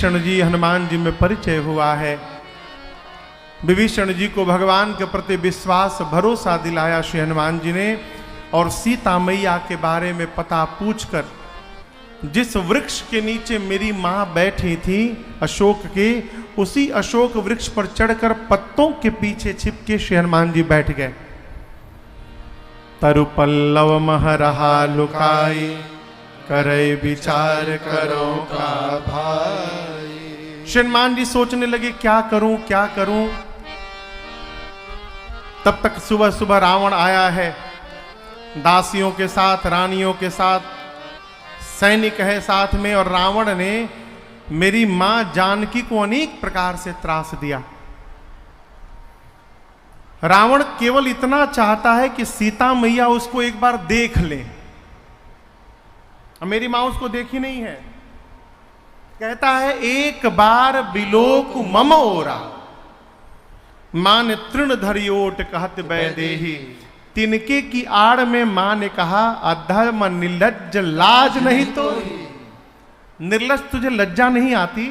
विभीषण जी हनुमान जी में परिचय हुआ है। विभीषण जी को भगवान के प्रति विश्वास भरोसा दिलाया श्री हनुमान जी ने, और सीता मैया के बारे में पता पूछकर जिस वृक्ष के नीचे मेरी माँ बैठी थी अशोक के, उसी अशोक वृक्ष पर चढ़कर पत्तों के पीछे छिपके श्री हनुमान जी बैठ गए। तरु पल्लव मह रहा लुकाई, करे विचार करो का भाई। श्री हनुमान जी सोचने लगे क्या करूं क्या करूं। तब तक सुबह सुबह रावण आया है, दासियों के साथ, रानियों के साथ, सैनिक है साथ में, और रावण ने मेरी मां जानकी को अनेक प्रकार से त्रास दिया। रावण केवल इतना चाहता है कि सीता मैया उसको एक बार देख ले। मेरी मां उसको देखी नहीं है। कहता है एक बार बिलोक मम ओरा, मां ने तृण धरियोट कहत बैदेही। तिनके की आड़ में मां ने कहा अधर्म निर्लज्ज लाज नहीं तो। निर्लज्ज तुझे लज्जा नहीं आती?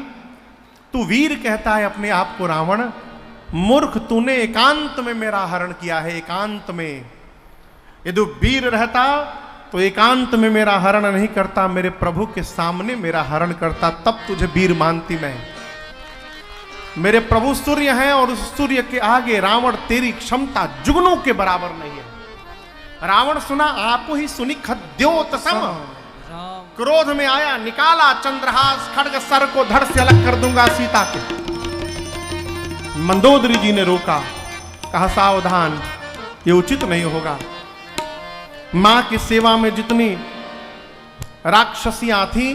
तू वीर कहता है अपने आप को रावण। मूर्ख, तूने एकांत में मेरा हरण किया है, एकांत में। यदि वीर रहता तो एकांत में मेरा हरण नहीं करता, मेरे प्रभु के सामने मेरा हरण करता, तब तुझे वीर मानती मैं। मेरे प्रभु सूर्य हैं और उस सूर्य के आगे रावण तेरी क्षमता जुगनों के बराबर नहीं है। रावण सुना, आपको ही सुनी खद्योत सम। क्रोध में आया, निकाला चंद्रहास, खड्ग सर को धड़ से अलग कर दूंगा सीता के। मंदोदरी जी ने रोका, कहा सावधान, ये उचित नहीं होगा। मां की सेवा में जितनी राक्षसियां थी,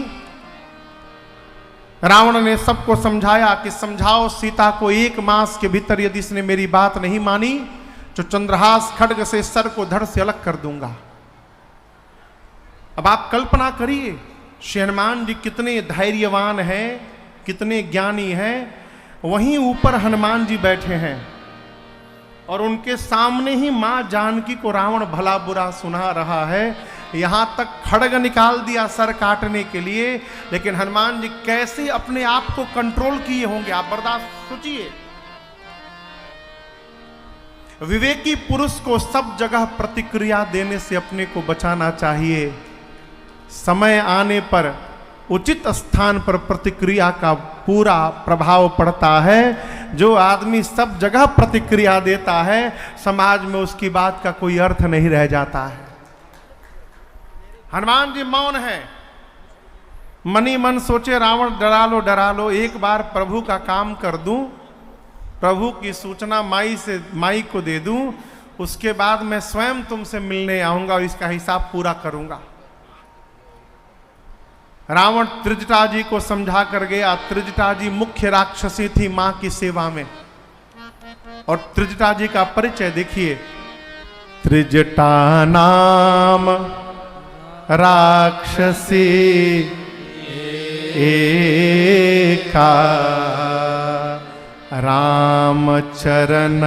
रावण ने सबको समझाया कि समझाओ सीता को, एक मास के भीतर यदि इसने मेरी बात नहीं मानी तो चंद्रहास खड्ग से सर को धड़ से अलग कर दूंगा। अब आप कल्पना करिए श्री हनुमान जी कितने धैर्यवान हैं, कितने ज्ञानी हैं। वहीं ऊपर हनुमान जी बैठे हैं और उनके सामने ही मां जानकी को रावण भला बुरा सुना रहा है। यहां तक खड्ग निकाल दिया सर काटने के लिए, लेकिन हनुमान जी कैसे अपने आप को कंट्रोल किए होंगे, आप बर्दाश्त सोचिए। विवेकी पुरुष को सब जगह प्रतिक्रिया देने से अपने को बचाना चाहिए। समय आने पर उचित स्थान पर प्रतिक्रिया का पूरा प्रभाव पड़ता है। जो आदमी सब जगह प्रतिक्रिया देता है, समाज में उसकी बात का कोई अर्थ नहीं रह जाता है। हनुमान जी मौन है, मनी मन सोचे रावण डरा लो, एक बार प्रभु का काम कर दूं, प्रभु की सूचना माई को दे दूं, उसके बाद मैं स्वयं तुमसे मिलने आऊंगा और इसका हिसाब पूरा करूंगा। रावण त्रिजटा जी को समझा कर गया। त्रिजटा जी मुख्य राक्षसी थी मां की सेवा में, और त्रिजटा जी का परिचय देखिए। त्रिजटा नाम राक्षसी एका, राम चरण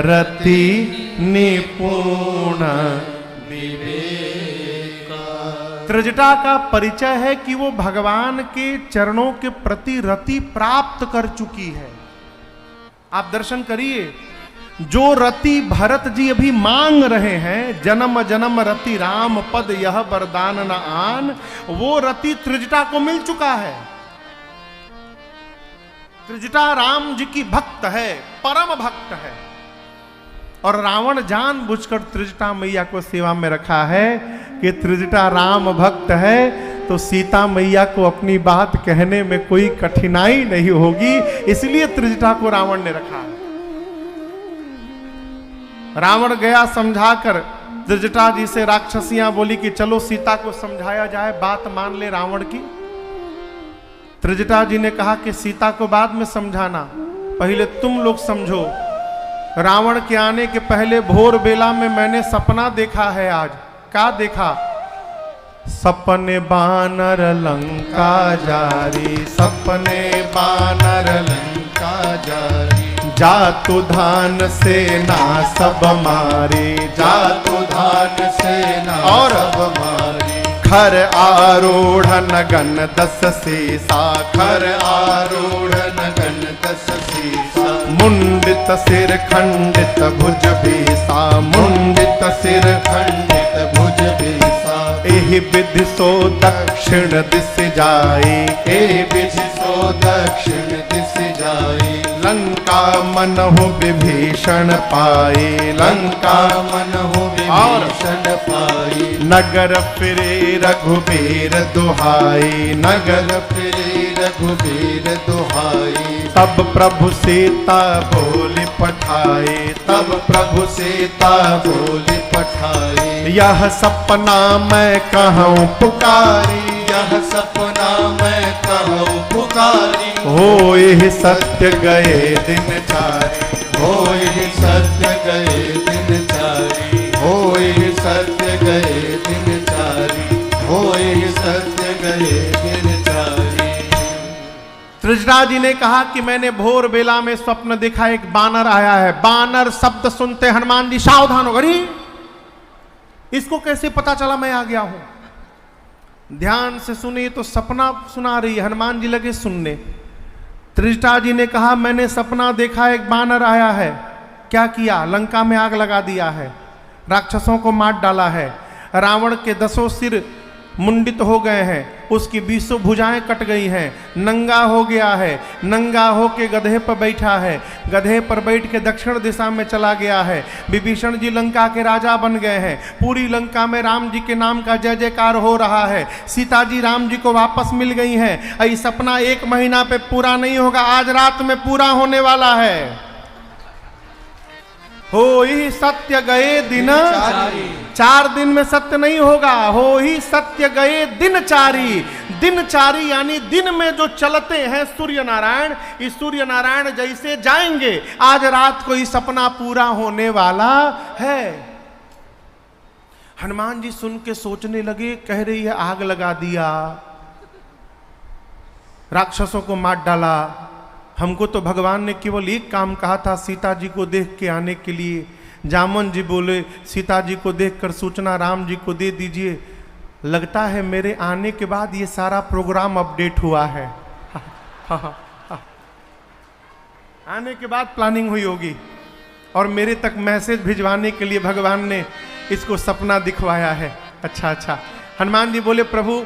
रति निपुण त्रिजटा का परिचय है कि वो भगवान के चरणों के प्रति रति प्राप्त कर चुकी है। आप दर्शन करिए, जो रति भरत जी अभी मांग रहे हैं, जन्म जन्म रति राम पद यह वरदान न आन, वो रति त्रिजटा को मिल चुका है। त्रिजटा राम जी की भक्त है, परम भक्त है, और रावण जानबूझकर त्रिजटा मैया को सेवा में रखा है कि त्रिजटा राम भक्त है तो सीता मैया को अपनी बात कहने में कोई कठिनाई नहीं होगी, इसलिए त्रिजटा को रावण ने रखा। रावण गया समझाकर, त्रिजटा जी से राक्षसियां बोली कि चलो सीता को समझाया जाए, बात मान ले रावण की। त्रिजटा जी ने कहा कि सीता को बाद में समझाना, पहले तुम लोग समझो। रावण के आने के पहले भोर बेला में मैंने सपना देखा है। आज क्या देखा? सपने बानर लंका जारी, सपने बानर लंका जारी, जातु धान सेना सब मारी, जातु धान सेना और सब मारी, खर आरूढ़ नगन 10 सीसा, खर आरूढ़ नगन 10 सीसा, मुंडित सिर खंडित भुज बीसा, मुंडित सिर खंडित भुज बीसा, एहि विधि सो दक्षिण दिस जाई, एहि विधि सो दक्षिण दिस जाई, लंका मनहु विभीषण पाई, लंका मनहु विभीषण पाई, नगर फिरे रघुबीर दुहाई, नगर फिरे रघुबीर दुहाई, तब प्रभु सीता बोली पठाई, तब प्रभु सीता बोली पठाई, यह सपना मैं कहूँ पुकारी, यह सपना मैं कहूँ पुकारी, होए सत्य गए दिन चारि, होए सत्य गए दिन चारि, होए सत्य गए दिन चारि, होए सत्य गए दिन चारि। त्रिजटा जी ने कहा कि मैंने भोर बेला में स्वप्न देखा, एक बानर आया है। बानर शब्द सुनते हनुमान जी सावधान हो गई, इसको कैसे पता चला मैं आ गया हूं। ध्यान से सुनिए, तो सपना सुना रही है, हनुमान जी लगे सुनने। त्रिजटा जी ने कहा मैंने सपना देखा, एक बानर आया है। क्या किया? लंका में आग लगा दिया है, राक्षसों को मार डाला है, रावण के 10 सिर मुंडित हो गए हैं, उसकी 20 भुजाएं कट गई हैं, नंगा हो गया है, नंगा होके गधे पर बैठा है, गधे पर बैठ के दक्षिण दिशा में चला गया है। विभीषण जी लंका के राजा बन गए हैं, पूरी लंका में राम जी के नाम का जय जयकार हो रहा है, सीता जी राम जी को वापस मिल गई हैं। ये सपना 1 महीना पे पूरा नहीं होगा, आज रात में पूरा होने वाला है। हो ही सत्य गए दिन 4 दिन में सत्य नहीं होगा, हो ही सत्य गए दिन 4। दिन 4 यानी दिन में जो चलते हैं सूर्य नारायण, इस सूर्य नारायण जैसे जाएंगे, आज रात को ये सपना पूरा होने वाला है। हनुमान जी सुन के सोचने लगे, कह रही है आग लगा दिया, राक्षसों को मार डाला, हमको तो भगवान ने केवल एक काम कहा था, सीता जी को देख के आने के लिए। जामन जी बोले सीता जी को देखकर सूचना राम जी को दे दीजिए। लगता है मेरे आने के बाद ये सारा प्रोग्राम अपडेट हुआ है। आने के बाद प्लानिंग हुई होगी और मेरे तक मैसेज भिजवाने के लिए भगवान ने इसको सपना दिखवाया है। अच्छा अच्छा। हनुमान जी बोले प्रभु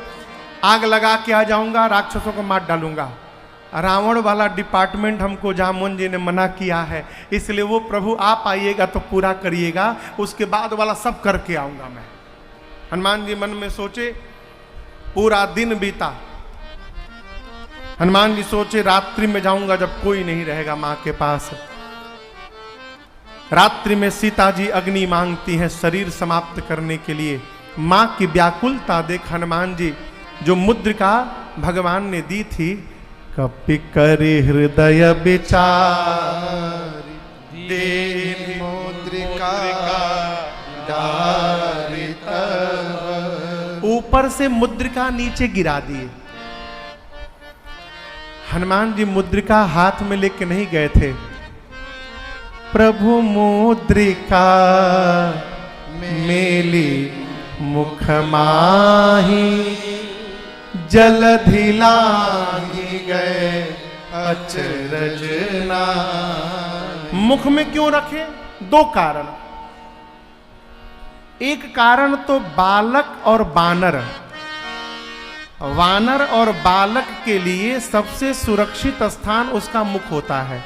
आग लगा के आ जाऊंगा, राक्षसों को मार डालूंगा। रावण वाला डिपार्टमेंट हमको जामुन जी ने मना किया है, इसलिए वो प्रभु आप आइएगा तो पूरा करिएगा, उसके बाद वाला सब करके आऊंगा मैं। हनुमान जी मन में सोचे, पूरा दिन बीता। हनुमान जी सोचे रात्रि में जाऊंगा जब कोई नहीं रहेगा मां के पास। रात्रि में सीता जी अग्नि मांगती हैं शरीर समाप्त करने के लिए। मां की व्याकुलता देख हनुमान जी जो मुद्रिका भगवान ने दी थी, कपि करि हृदय विचार दीन मुद्रिका डारि तब। ऊपर से मुद्रिका नीचे गिरा दिए। हनुमान जी मुद्रिका हाथ में लेके नहीं गए थे। प्रभु मुद्रिका मेली मुख माही, जलधि लांघि गए अचरज नाहि। मुख में क्यों रखे? 2 कारण। एक कारण तो बालक और बानर। वानर और बालक के लिए सबसे सुरक्षित स्थान उसका मुख होता है।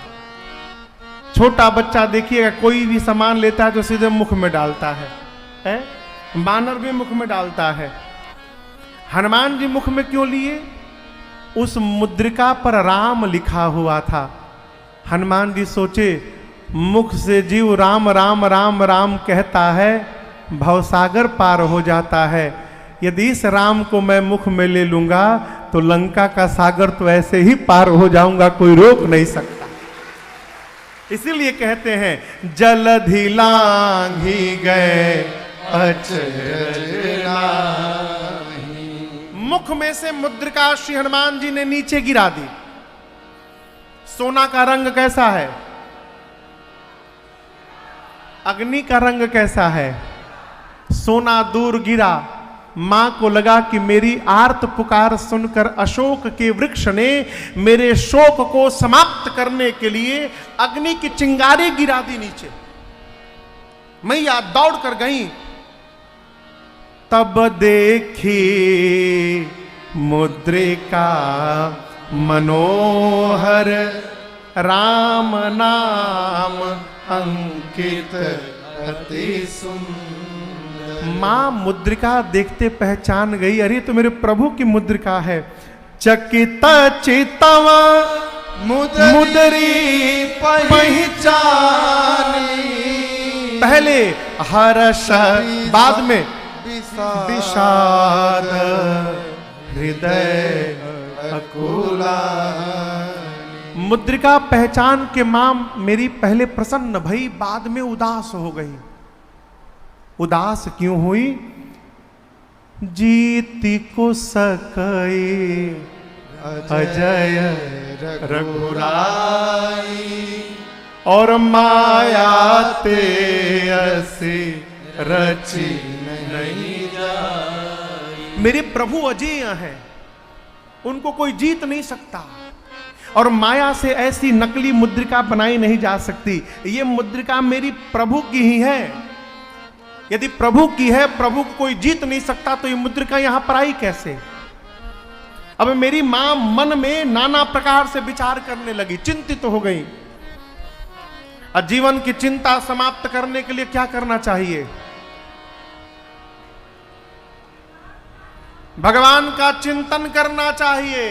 छोटा बच्चा देखिएगा कोई भी सामान लेता है तो सीधे मुख में डालता है? बानर भी मुख में डालता है। हनुमान जी मुख में क्यों लिए? उस मुद्रिका पर राम लिखा हुआ था। हनुमान जी सोचे मुख से जीव राम राम राम राम कहता है, भवसागर पार हो जाता है। यदि इस राम को मैं मुख में ले लूंगा तो लंका का सागर तो ऐसे ही पार हो जाऊंगा, कोई रोक नहीं सकता। इसीलिए कहते हैं जलधि लांघि गए अचरज नाहि। मुख में से मुद्रिका श्री हनुमान जी ने नीचे गिरा दी। सोना का रंग कैसा है? अग्नि का रंग कैसा है? सोना दूर गिरा, मां को लगा कि मेरी आर्त पुकार सुनकर अशोक के वृक्ष ने मेरे शोक को समाप्त करने के लिए अग्नि की चिंगारी गिरा दी नीचे। मैया दौड़ कर गई, तब देखी मुद्रिका मनोहर राम नाम अंकित अति सुंदर। मां मुद्रिका देखते पहचान गई, अरे तो मेरे प्रभु की मुद्रिका है। चकित चितवा मुदरी पहचानी, पहले हर्ष बाद में विषाद हृदय अकुला। मुद्रिका पहचान के मां मेरी पहले प्रसन्न भई, बाद में उदास हो गई। उदास क्यों हुई? जीति को सकई अजय रघुराई, और माया ते असी रची नहीं जाई। मेरे प्रभु अजेय हैं, उनको कोई जीत नहीं सकता, और माया से ऐसी नकली मुद्रिका बनाई नहीं जा सकती। ये मुद्रिका मेरी प्रभु की ही है। यदि प्रभु की है, प्रभु को कोई जीत नहीं सकता, तो ये मुद्रिका यहां पर आई कैसे? अब मेरी मां मन में नाना प्रकार से विचार करने लगी, चिंतित हो गई। और जीवन की चिंता समाप्त करने के लिए क्या करना चाहिए? भगवान का चिंतन करना चाहिए।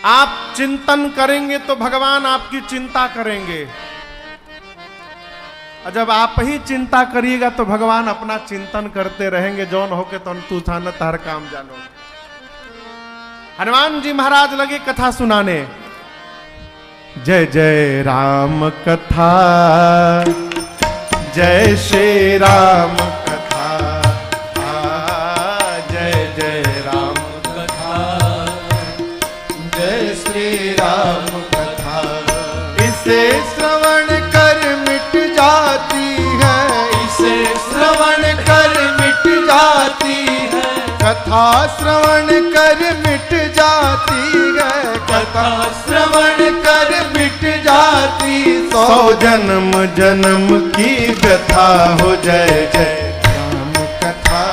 आप चिंतन करेंगे तो भगवान आपकी चिंता करेंगे, और जब आप ही चिंता करिएगा तो भगवान अपना चिंतन करते रहेंगे। जौन होके तो तू थान तार काम जानो। हनुमान जी महाराज लगे कथा सुनाने। जय जय राम कथा, जय श्री राम कथा, जय जय राम कथा, जय श्री राम कथा। इसे श्रवण कर मिट जाती है, इसे श्रवण कर मिट जाती है, कथा श्रवण कर मिट जाती है, कथा श्रवण कर मिट जाती। सौ जन्म जन्म की व्यथा हो। जय जय राम कथा,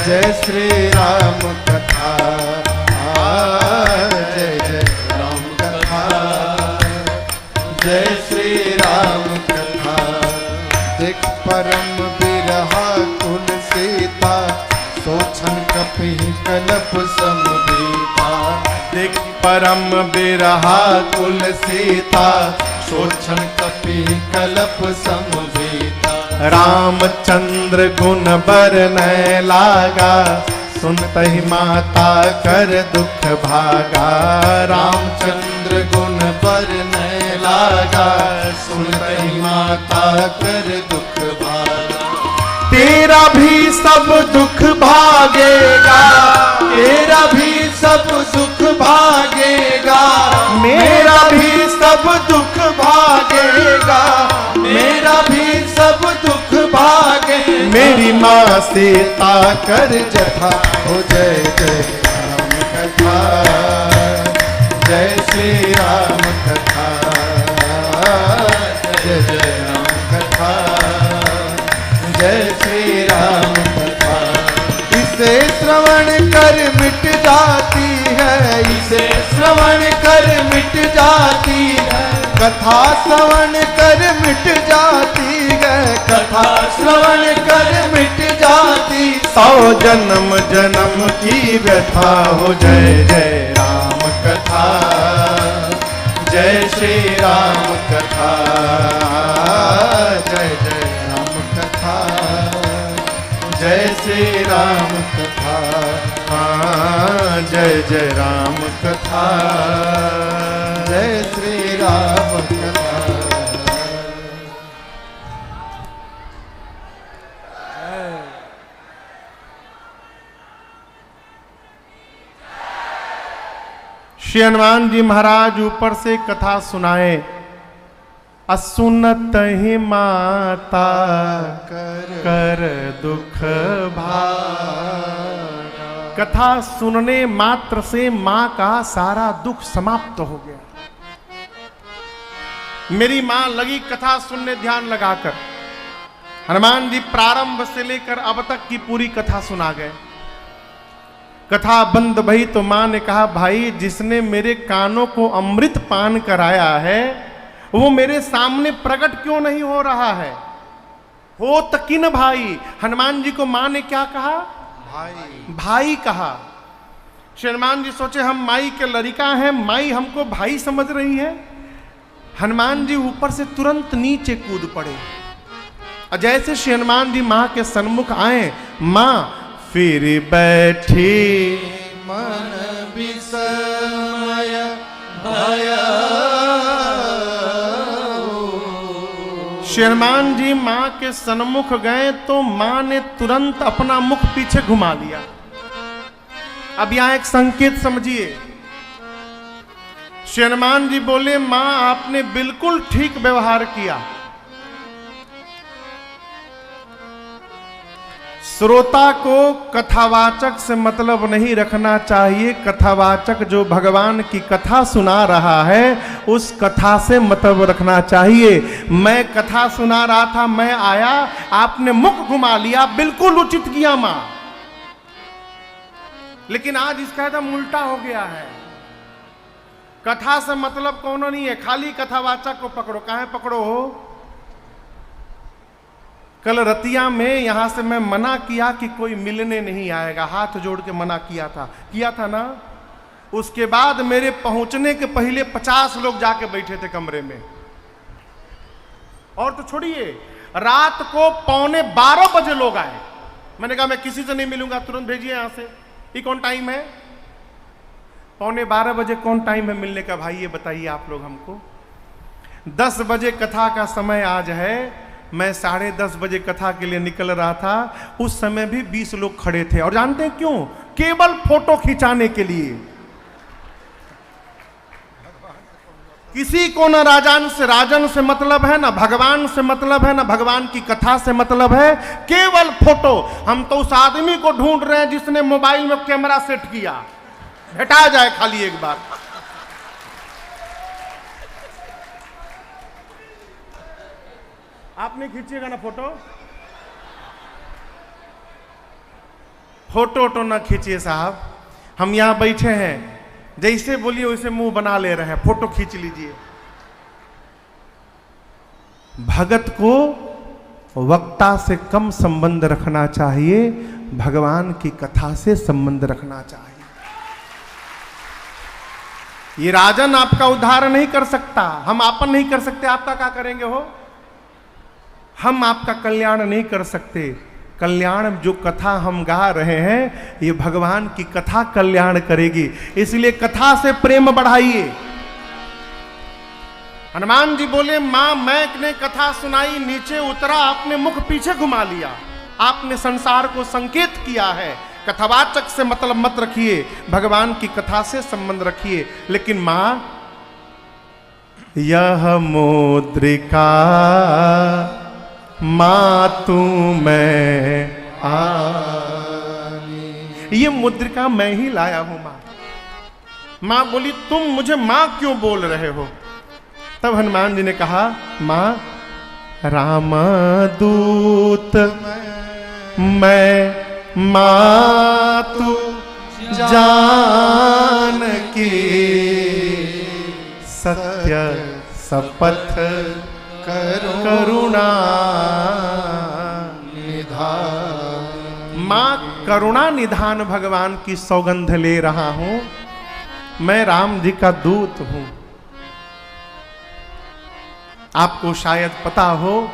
जय श्री राम कथा, जय जय राम कथा, जय श्री राम कथा। देख परम बिरहा कुल सीता, सोचन कपि कलप समभीता। देख परम बिरहा कुल सीता, सोचन कपि कलप समभीता। रामचंद्र गुण बरनय लागा, सुनतहि माता कर दुख भागा। रामचंद्र गुण बरनय लागा, सुनतहि माता कर दुख भागा। तेरा भी सब दुख भागेगा, तेरा भी सब सुख भागेगा, मेरा भी सब दुख भागेगा, मेरा भी सब दुख भागे। मेरी माँ सीता कर जथा हो। जय जय राम कथा, जय श्री राम कथा, जय जय राम कथा, जय श्री राम कथा। इसे श्रवण कर मिट जाती है, इसे श्रवण कर मिट जाती है, कथा श्रवण कर मिट जाती है, कथा श्रवण कर मिट जाती। सौ जन्म जन्म की व्यथा हो। जय जय राम कथा, जय श्री राम कथा, जय जय राम कथा, जय श्री राम कथा, जय जय राम कथा, जय श्री राम कथा। श्री हनुमान जी महाराज ऊपर से कथा सुनाए। असुनत ही माता कर दुख भारा। कथा सुनने मात्र से मां का सारा दुख समाप्त हो गया। मेरी मां लगी कथा सुनने ध्यान लगाकर। हनुमान जी प्रारंभ से लेकर अब तक की पूरी कथा सुना गए। कथा बंद भई तो मां ने कहा, भाई जिसने मेरे कानों को अमृत पान कराया है वो मेरे सामने प्रकट क्यों नहीं हो रहा है? हो तकिन भाई। हनुमान जी को मां ने क्या कहा? भाई। भाई कहा। हनुमान जी सोचे हम माई के लड़का हैं, माई हमको भाई समझ रही है। हनुमान जी ऊपर से तुरंत नीचे कूद पड़े। जैसे श्री हनुमान जी मां के सन्मुख आए, मां फिर बैठी मन विस्मय भया। श्री हनुमान जी मां के सन्मुख गए तो मां ने तुरंत अपना मुख पीछे घुमा लिया। अब यहां एक संकेत समझिए। श्री हनुमान जी बोले, मां आपने बिल्कुल ठीक व्यवहार किया। श्रोता को कथावाचक से मतलब नहीं रखना चाहिए। कथावाचक जो भगवान की कथा सुना रहा है उस कथा से मतलब रखना चाहिए। मैं कथा सुना रहा था, मैं आया, आपने मुख घुमा लिया, बिल्कुल उचित किया मां। लेकिन आज इसका एकदम उल्टा हो गया है। कथा से मतलब कौन नहीं है, खाली कथावाचक को पकड़ो। काहे पकड़ो हो? कल रतिया में यहां से मैं मना किया कि कोई मिलने नहीं आएगा, हाथ जोड़ के मना किया था ना। उसके बाद मेरे पहुंचने के पहले 50 लोग जाके बैठे थे कमरे में। और तो छोड़िए, रात को 11:45 बजे लोग आए। मैंने कहा मैं किसी से नहीं मिलूंगा, तुरंत भेजिए यहां से। ये कौन टाइम है? 11:15 बजे कौन टाइम है मिलने का भाई? ये बताइए आप लोग हमको। 10 बजे कथा का समय आज है। मैं 10:30 बजे कथा के लिए निकल रहा था। उस समय भी 20 लोग खड़े थे। और जानते हैं क्यों? केवल फोटो खिंचाने के लिए। किसी को ना राजन से मतलब है, ना भगवान से मतलब है, ना भगवान की कथा से मतलब है, केवल फोटो। हम तो उस आदमी को ढूंढ रहे हैं जिसने मोबाइल में कैमरा सेट किया। हटा जाए खाली एक बार। आपने खींचिएगा ना फोटो? फोटो ना खींचिए साहब। हम यहां बैठे हैं, जैसे बोलिए वैसे मुंह बना ले रहे हैं। फोटो खींच लीजिए। भगत को वक्ता से कम संबंध रखना चाहिए, भगवान की कथा से संबंध रखना चाहिए। ये राजन आपका उद्धार नहीं कर सकता, हम आपन नहीं कर सकते, आपका क्या करेंगे हो? हम आपका कल्याण नहीं कर सकते। कल्याण जो कथा हम गा रहे हैं, ये भगवान की कथा कल्याण करेगी। इसलिए कथा से प्रेम बढ़ाइए। हनुमान जी बोले, मां मैंने कथा सुनाई, नीचे उतरा, आपने मुख पीछे घुमा लिया। आपने संसार को संकेत किया है। कथावाचक से मतलब मत रखिए, भगवान की कथा से संबंध रखिए। लेकिन मां, यह मुद्रिका मातु मैं आनी। ये मुद्रिका मैं ही लाया हूं मां। मां बोली, तुम मुझे मां क्यों बोल रहे हो? तब हनुमान जी ने कहा, मां रामदूत मैं मातु जानकी सत्य शपथ करुणा निधान। मां करुणा निधान भगवान की सौगंध ले रहा हूं। मैं राम जी का दूत हूं। आपको शायद पता हो,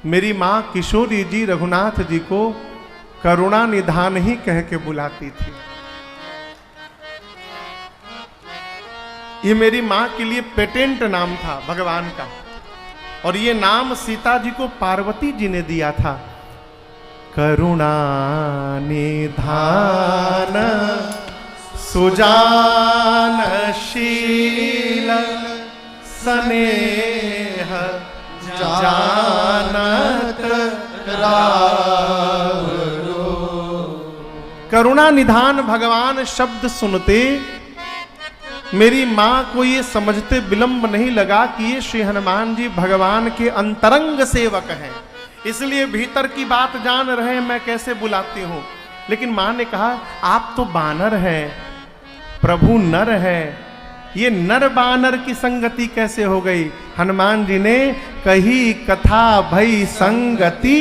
मेरी मां किशोरी जी रघुनाथ जी को करुणा निधान ही कह के बुलाती थी। ये मेरी मां के लिए पेटेंट नाम था भगवान का। और ये नाम सीता जी को पार्वती जी ने दिया था। करुणा निधान सुजानशील स्नेह जानत रावरो। करुणा निधान भगवान शब्द सुनते मेरी मां को ये समझते विलंब नहीं लगा कि ये श्री हनुमान जी भगवान के अंतरंग सेवक हैं, इसलिए भीतर की बात जान रहे हैं, मैं कैसे बुलाती हूं। लेकिन मां ने कहा आप तो बानर हैं, प्रभु नर है, ये नर बानर की संगति कैसे हो गई। हनुमान जी ने कही कथा भई संगति।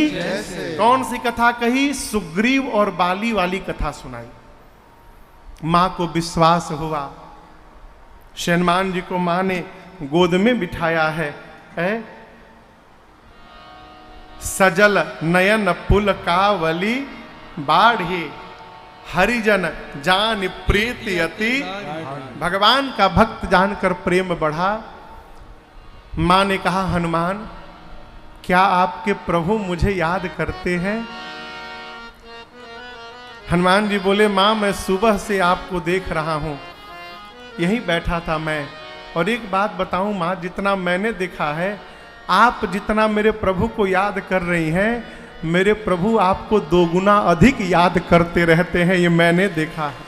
कौन सी कथा कही? सुग्रीव और बाली वाली कथा सुनाई। मां को विश्वास हुआ। हनुमान जी को मां ने गोद में बिठाया है, सजल नयन पुल कावली बाढ़ी हरिजन जान प्रीति अति। भगवान का भक्त जानकर प्रेम बढ़ा। मां ने कहा हनुमान क्या आपके प्रभु मुझे याद करते हैं? हनुमान जी बोले मां मैं सुबह से आपको देख रहा हूं, यहीं बैठा था मैं। और एक बात बताऊं मां, जितना मैंने देखा है आप जितना मेरे प्रभु को याद कर रही हैं, मेरे प्रभु आपको 2 गुना अधिक याद करते रहते हैं, ये मैंने देखा है।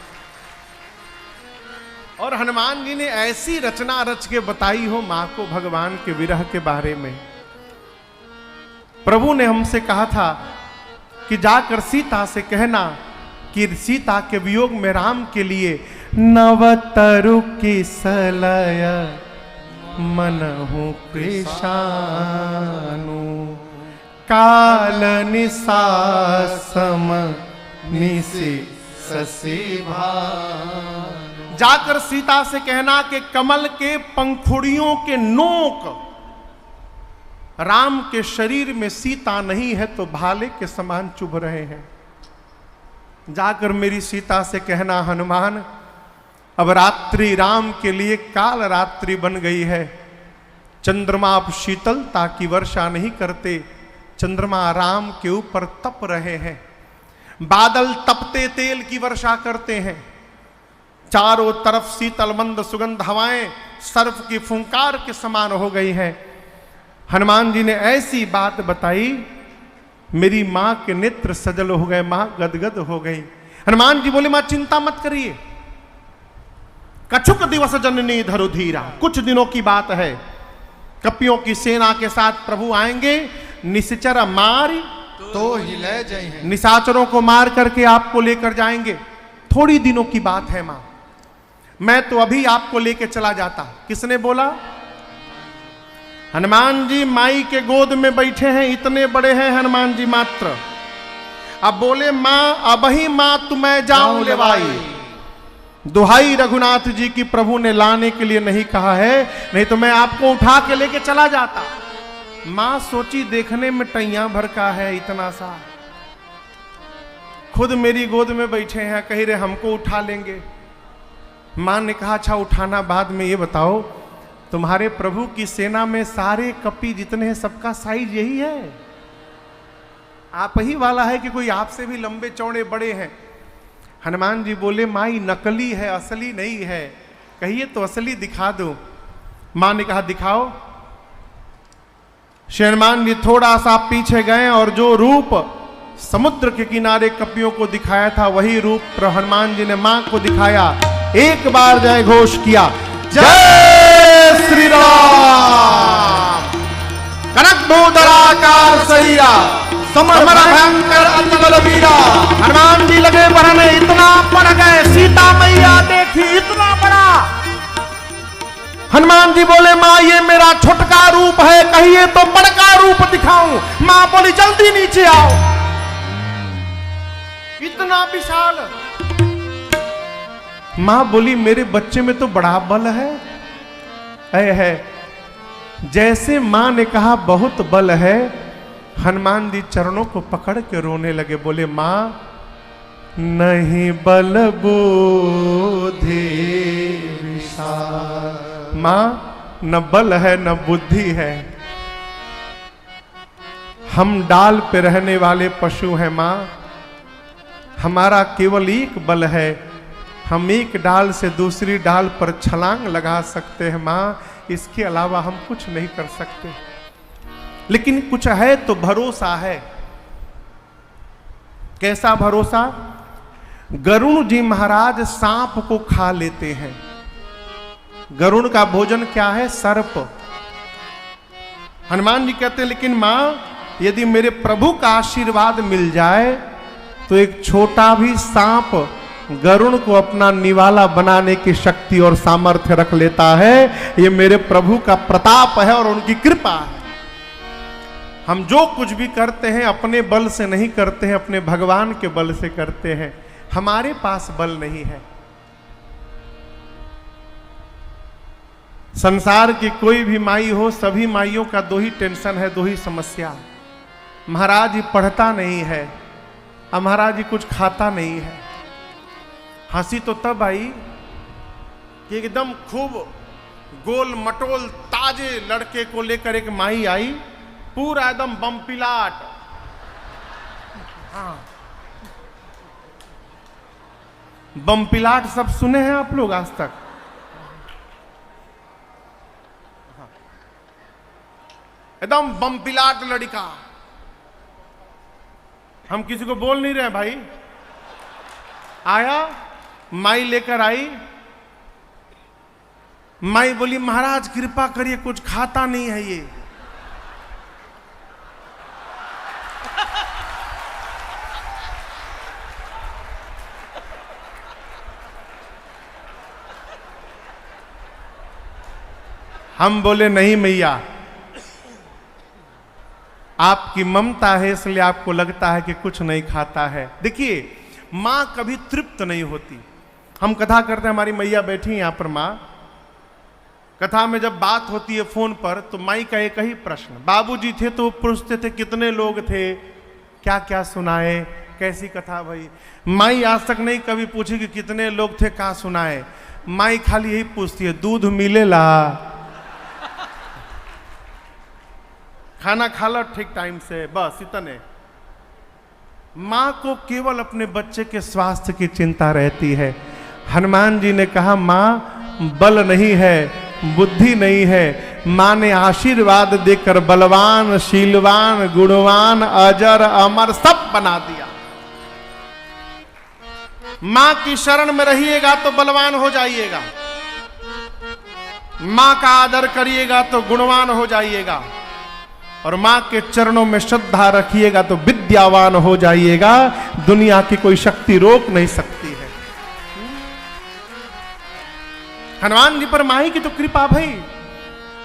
और हनुमान जी ने ऐसी रचना रच के बताई हो मां को भगवान के विरह के बारे में। प्रभु ने हमसे कहा था कि जाकर सीता से कहना कि सीता के वियोग में राम के लिए नवतरु की सलय मनहु कृशानु काल निसासम निसी ससीभा। जाकर सीता से कहना कि कमल के पंखुड़ियों के नोक राम के शरीर में सीता नहीं है तो भाले के समान चुभ रहे हैं। जाकर मेरी सीता से कहना हनुमान अब रात्रि राम के लिए काल रात्रि बन गई है, चंद्रमा अब शीतलता की वर्षा नहीं करते, चंद्रमा राम के ऊपर तप रहे हैं, बादल तपते तेल की वर्षा करते हैं, चारों तरफ शीतल मंद सुगंध हवाएं सर्फ की फुंकार के समान हो गई हैं। हनुमान जी ने ऐसी बात बताई, मेरी मां के नेत्र सजल हो गए, मां गदगद हो गई। हनुमान जी बोले मां चिंता मत करिए, कछुक दिवस जननी धरु धीरा, कुछ दिनों की बात है, कपियों की सेना के साथ प्रभु आएंगे, निश्चर मारी तो ही ले जाएंगे, निशाचरों को मार करके आपको लेकर जाएंगे। थोड़ी दिनों की बात है मां, मैं तो अभी आपको लेके चला जाता। किसने बोला? हनुमान जी माई के गोद में बैठे हैं, इतने बड़े हैं हनुमान जी मात्र। अब बोले मां अब ही मां तुम्हें जाऊं लेवाई, दुहाई रघुनाथ जी की प्रभु ने लाने के लिए नहीं कहा है, नहीं तो मैं आपको उठा के लेके चला जाता। मां सोची देखने में टैया भर का है इतना सा, खुद मेरी गोद में बैठे हैं, कह रहे हमको उठा लेंगे। मां ने कहा अच्छा उठाना बाद में, ये बताओ तुम्हारे प्रभु की सेना में सारे कपी जितने हैं सबका साइज यही है? आप ही वाला है कि कोई आपसे भी लंबे चौड़े बड़े हैं? हनुमान जी बोले माई नकली है, असली नहीं है। कहिए तो असली दिखा दो। मां ने कहा दिखाओ। हनुमान जी थोड़ा सा पीछे गए और जो रूप समुद्र के किनारे कपियों को दिखाया था वही रूप हनुमान जी ने मां को दिखाया। एक बार जय घोष किया, जय श्री राम। कनक भूधराकार शरीरा समर भयंकर अति बलवीरा। हनुमान जी लगे बढ़ने, इतना बढ़ गए, सीता मैया देखी इतना बड़ा। हनुमान जी बोले मां ये मेरा छोटका रूप है, कहिए तो बड़का रूप दिखाऊं। मां बोली जल्दी नीचे आओ। इतना विशाल। मां बोली मेरे बच्चे में तो बड़ा बल है। जैसे मां ने कहा बहुत बल है, हनुमान जी चरणों को पकड़ के रोने लगे। बोले मां नहीं बल बुद्धि विशाल, मां न बल है न बुद्धि है, हम डाल पे रहने वाले पशु हैं मां, हमारा केवल एक बल है, हम एक डाल से दूसरी डाल पर छलांग लगा सकते हैं मां, इसके अलावा हम कुछ नहीं कर सकते। लेकिन कुछ है तो भरोसा है। कैसा भरोसा? गरुण जी महाराज सांप को खा लेते हैं। गरुण का भोजन क्या है? सर्प। हनुमान जी कहते हैं लेकिन मां, यदि मेरे प्रभु का आशीर्वाद मिल जाए तो एक छोटा भी सांप गरुण को अपना निवाला बनाने की शक्ति और सामर्थ्य रख लेता है। ये मेरे प्रभु का प्रताप है और उनकी कृपा है। हम जो कुछ भी करते हैं अपने बल से नहीं करते हैं, अपने भगवान के बल से करते हैं। हमारे पास बल नहीं है। संसार की कोई भी माई हो, सभी माइयों का दो ही टेंशन है, दो ही समस्या। महाराज जी पढ़ता नहीं है और महाराज जी कुछ खाता नहीं है। हंसी तो तब आई कि एकदम खूब गोल मटोल ताजे लड़के को लेकर एक माई आई, पूरा एकदम बमपिलाट। हाँ, बमपिलाट सब सुने हैं आप लोग आज तक? एकदम बमपिलाट लड़का। हम किसी को बोल नहीं रहे भाई। आया, माई लेकर आई। माई बोली महाराज कृपा करिए, कुछ खाता नहीं है ये। हम बोले नहीं मैया, आपकी ममता है इसलिए आपको लगता है कि कुछ नहीं खाता है। देखिए, मां कभी तृप्त नहीं होती। हम कथा करते हैं, हमारी मैया बैठी यहां पर मां। कथा में जब बात होती है फोन पर तो माई का एक ही प्रश्न, बाबूजी थे तो पूछते थे कितने लोग थे, क्या क्या सुनाए, कैसी कथा भाई। माई आज तक नहीं कभी पूछी कि कितने लोग थे, क्या सुनाए। माई खाली यही पूछती है, दूध मिलेला, खाना खा लो ठीक टाइम से, बस इतने। मां को केवल अपने बच्चे के स्वास्थ्य की चिंता रहती है। हनुमान जी ने कहा मां बल नहीं है, बुद्धि नहीं है, मां ने आशीर्वाद देकर बलवान, शीलवान, गुणवान, अजर, अमर सब बना दिया। मां की शरण में रहिएगा तो बलवान हो जाइएगा, मां का आदर करिएगा तो गुणवान हो जाइएगा, और मां के चरणों में श्रद्धा रखिएगा तो विद्यावान हो जाइएगा। दुनिया की कोई शक्ति रोक नहीं सकती है। हनुमान जी पर माही की तो कृपा भाई।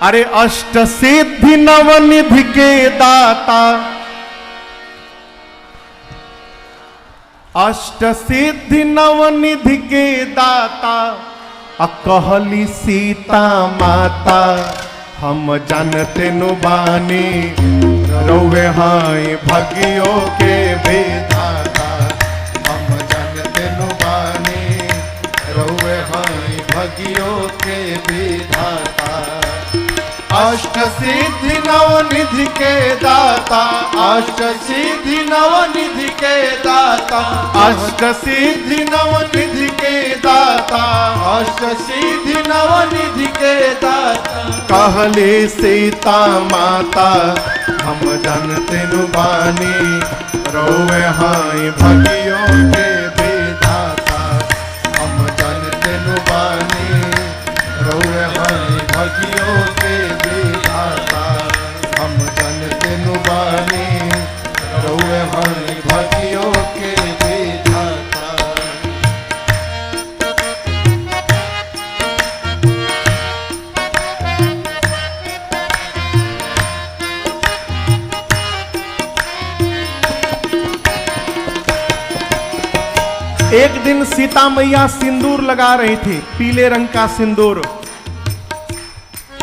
अरे अष्ट सिद्धि नवनिधि के दाता, अष्ट सिद्धि नवनिधि के दाता, कहली सीता माता, हम जानते नु बानी रौवे हाय भगियों के विधाता। हम जानते नु बानी रौवे हाय भगियों के विधाता। अष्ट सिद्धि नवनिधि के दाता, अष्ट सिद्धि नवनिधि के दाता, अष्ट सिद्धि नवनिधि के दाता, अष्ट सिद्धि नवनिधि के दाता, कहले सीता माता, हम जानते नु बानी रोवे हाय भगियों के विधाता। हम जानते नु बानी रोवे हाय भगियों के विधाता। हम जानते नु बानी रोवे हाय भगियों के विधाता। एक दिन सीता मैया सिंदूर लगा रही थी, पीले रंग का सिंदूर।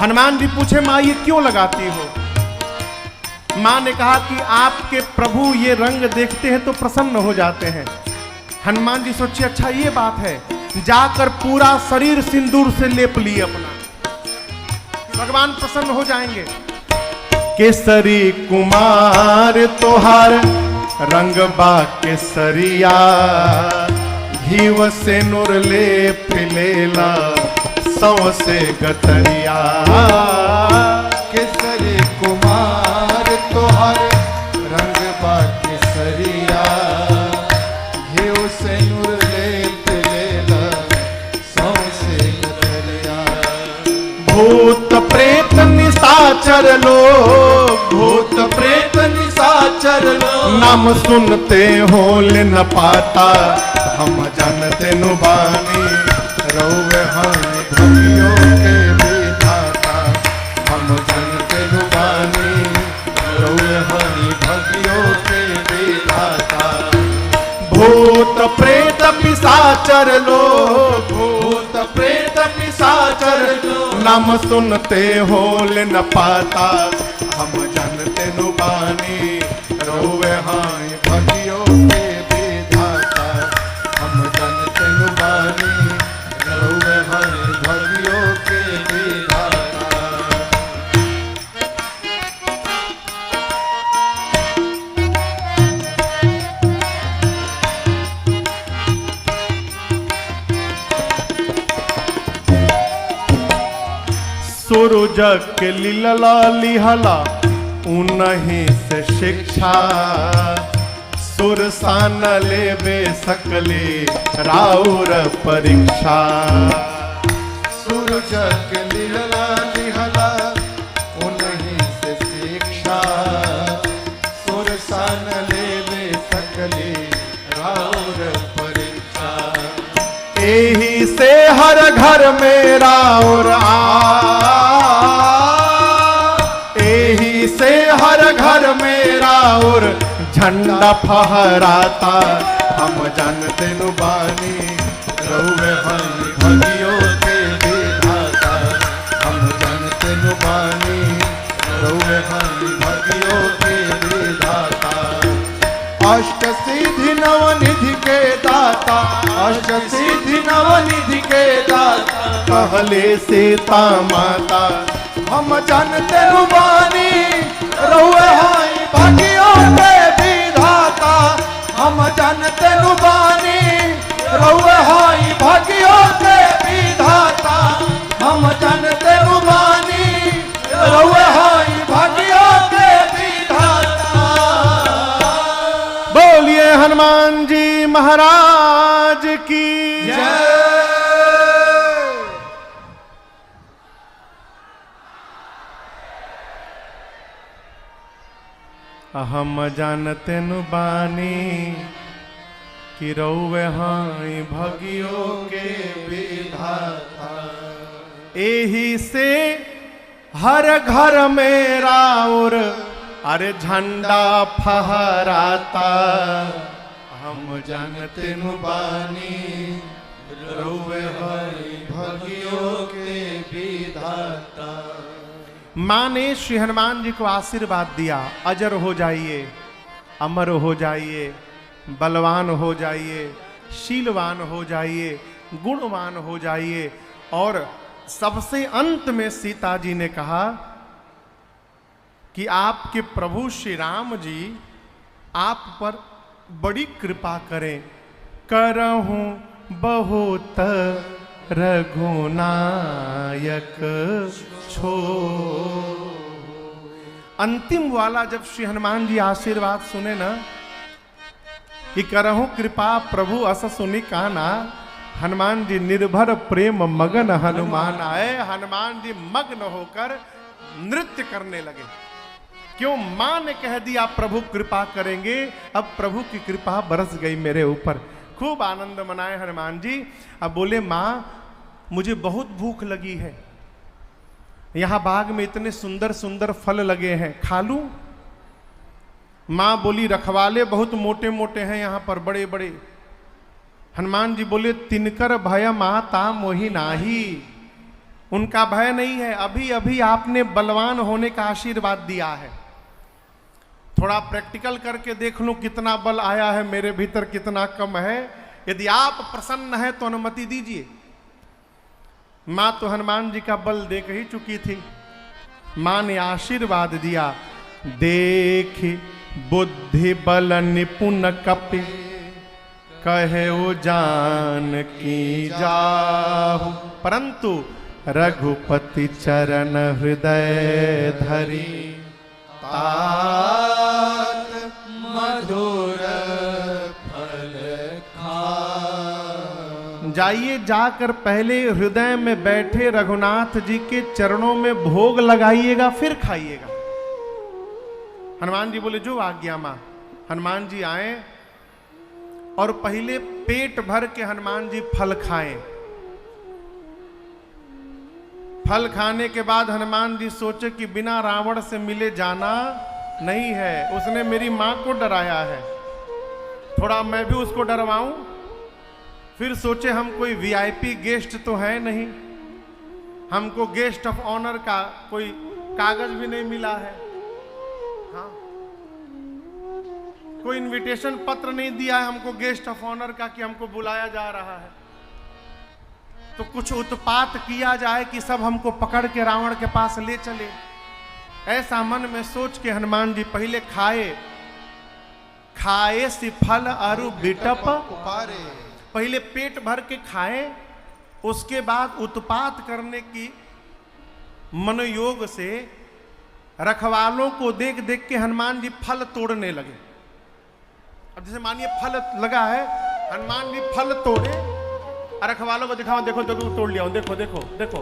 हनुमान जी पूछे मां ये क्यों लगाती हो? मां ने कहा कि आपके प्रभु ये रंग देखते हैं तो प्रसन्न हो जाते हैं। हनुमान जी सोचे अच्छा ये बात है, जाकर पूरा शरीर सिंदूर से लेप लिए अपना, भगवान प्रसन्न हो जाएंगे। केसरी कुमार तोहार रंग बा केसरिया, घीव से नूर ले पिलेला सौसे गतरिया। केसरी कुमार तोहर रंग बा केसरिया, घेव से नूर लेत लेला सौसे गतरिया। भूत प्रेत निशाचर लोग, भूत प्रेत निशाचर लोग, नाम सुनते हो ले न पाता, हम जानते नु बानी रौवे हम भगियों के विधाता। हम जानते नु बानी रौवे हम भगियों के विधाता। भूत प्रेत पिशाचर लोग, भूत प्रेत पिशाचर लोग, नाम सुनते हो ले न पाता, हम जानते नु बानी रौवे हम भगियों के विधाता। हम जानते नु बानी रौवे हम भगियों के विधाता। सूरज के लीला लिहला उन्हीं से शिक्षा, सुरसान लेवे सकले राउर परीक्षा। सूरज के लीला लिहला उन्हीं से शिक्षा, सुरसान लेवे सकले राउर परीक्षा। एही से हर घर में राउर एही से हर घर में राउर झंडा फहराता, हम जानते नु बानी रौवे हम भगियों के विधाता। हम जानते नु बानी रौवे हम भगियों के विधाता। अष्ट सिद्धि नवनिधि के दाता, अष्ट सिद्धि नवनिधि के दाता। कहले सीता माता, हम जानते नु बानी रौवे हम भगियों के विधाता। हम जानते नु बानी रौवे हम भगियों के विधाता। हम जानते नु बानी रौवे हम भगियों के विधाता। बोलिए हनुमान जी महाराज की जय। हम जानते नु बानी कि रौवे हाई भगियों के विधाता। एही से हर घर में राउर अरे झंडा फहराता, हम जानते नु बानी रौवे हाई भगियों के विधाता। माँ ने श्री हनुमान जी को आशीर्वाद दिया, अजर हो जाइए, अमर हो जाइए, बलवान हो जाइए, शीलवान हो जाइए, गुणवान हो जाइए। और सबसे अंत में सीता जी ने कहा कि आपके प्रभु श्री राम जी आप पर बड़ी कृपा करें, करहूं बहुत रघुनायक छो। अंतिम वाला जब श्री हनुमान जी आशीर्वाद सुने ना कि करहूं कृपा प्रभु अस सुनि काना, हनुमान जी निर्भर प्रेम मगन हनुमान आए। हनुमान जी मग्न होकर नृत्य करने लगे। क्यों? मां ने कह दिया प्रभु कृपा करेंगे, अब प्रभु की कृपा बरस गई मेरे ऊपर। खूब आनंद मनाए हनुमान जी। अब बोले मां मुझे बहुत भूख लगी है, यहां बाग में इतने सुंदर सुंदर फल लगे हैं, खा लूं? मां बोली रखवाले बहुत मोटे मोटे हैं यहां पर, बड़े बड़े। हनुमान जी बोले तिनकर भय माता मोहि नाही, उनका भय नहीं है, अभी अभी आपने बलवान होने का आशीर्वाद दिया है। थोड़ा प्रैक्टिकल करके देख लूं कितना बल आया है मेरे भीतर, कितना कम है। यदि आप प्रसन्न हैं तो अनुमति दीजिए। मां तो हनुमान जी का बल देख ही चुकी थी। मां ने आशीर्वाद दिया, देख बुद्धि बल निपुण कपि, कहे ओ जान की जाहु। परंतु रघुपति चरण हृदय धरी तात मधुर फल खा। जाइए, जाकर पहले हृदय में बैठे रघुनाथ जी के चरणों में भोग लगाइएगा, फिर खाइएगा। हनुमान जी बोले जो आज्ञा मां। हनुमान जी आए और पहले पेट भर के हनुमान जी फल खाएं। फल खाने के बाद हनुमान जी सोचे कि बिना रावण से मिले जाना नहीं है, उसने मेरी मां को डराया है, थोड़ा मैं भी उसको डरवाऊं। फिर सोचे हम कोई वीआईपी गेस्ट तो है नहीं, हमको गेस्ट ऑफ ऑनर का कोई कागज भी नहीं मिला है, हाँ, कोई इनविटेशन पत्र नहीं दिया है हमको गेस्ट ऑफ ऑनर का कि हमको बुलाया जा रहा है। तो कुछ उत्पात किया जाए कि सब हमको पकड़ के रावण के पास ले चले। ऐसा मन में सोच के हनुमान जी पहले खाए सी फल अरु बिटप, पहले पेट भर के खाए, उसके बाद उत्पात करने की मनोयोग से रखवालों को देख देख के हनुमान जी फल तोड़ने लगे। अब जैसे मानिए फल लगा है, हनुमान जी फल तोड़े, रखवालों को दिखाओ, देखो देखो तोड़ लिया हूं, देखो देखो देखो।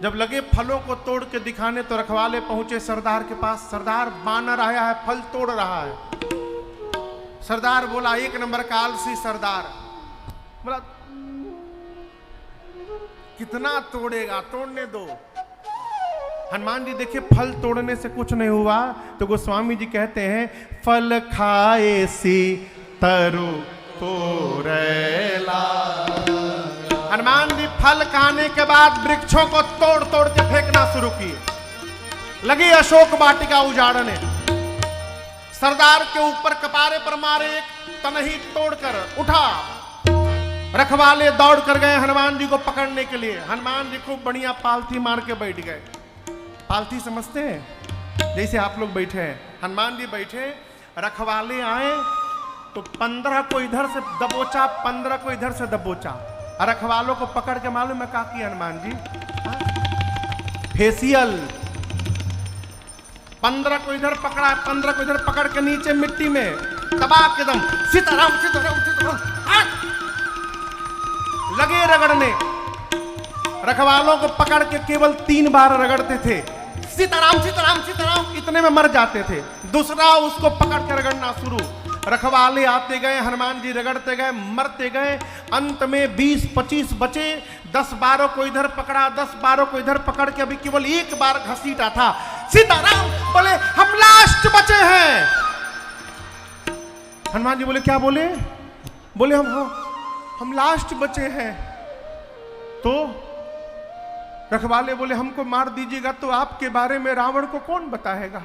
जब लगे फलों को तोड़ के दिखाने तो रखवाले पहुंचे सरदार के पास। सरदार, बानर आया है, फल तोड़ रहा है। सरदार बोला, एक नंबर का आलसी सरदार। बोला कितना तोड़ेगा, तोड़ने दो। हनुमान जी देखे फल तोड़ने से कुछ नहीं हुआ, तो गोस्वामी जी कहते हैं फल खाए सी तरु तोड़ेला। हनुमान जी फल खाने के बाद वृक्षों को तोड़ तोड़ के फेंकना शुरू किए, लगी अशोक वाटिका उजाड़ने। सरदार के ऊपर कपारे पर मारे, एक तनही तोड़कर उठा। रखवाले दौड़ कर गए हनुमान जी को पकड़ने के लिए। हनुमान जी खूब बढ़िया पालथी मार के बैठ गए। पालथी समझते हैं, जैसे आप लोग बैठे हैं, हनुमान जी बैठे, रखवाले आए तो 15 को इधर से दबोचा, 15 को इधर से दबोचा। रखवालों को पकड़ के मालूम है क्या किया हनुमान जी? फेसियल। 15 को इधर पकड़ा, 15 को इधर पकड़ के नीचे मिट्टी में दबा के दम सीताराम सीताराम सीताराम लगे रगड़ने। रखवालों को पकड़ के केवल 3 बार रगड़ते थे, सीताराम सीताराम सीताराम, इतने में मर जाते थे। दूसरा उसको पकड़ के रगड़ना शुरू। रखवाले आते गए, हनुमान जी रगड़ते गए, मरते गए। अंत में 20-25 बचे। 10-12 को इधर पकड़ा, 10-12 को इधर पकड़ के अभी केवल एक बार घसीटा था। सीताराम बोले, हम लास्ट बचे हैं। हनुमान जी बोले, क्या बोले? बोले हम लास्ट बचे हैं। तो रखवाले बोले, हमको मार दीजिएगा तो आपके बारे में रावण को कौन बताएगा?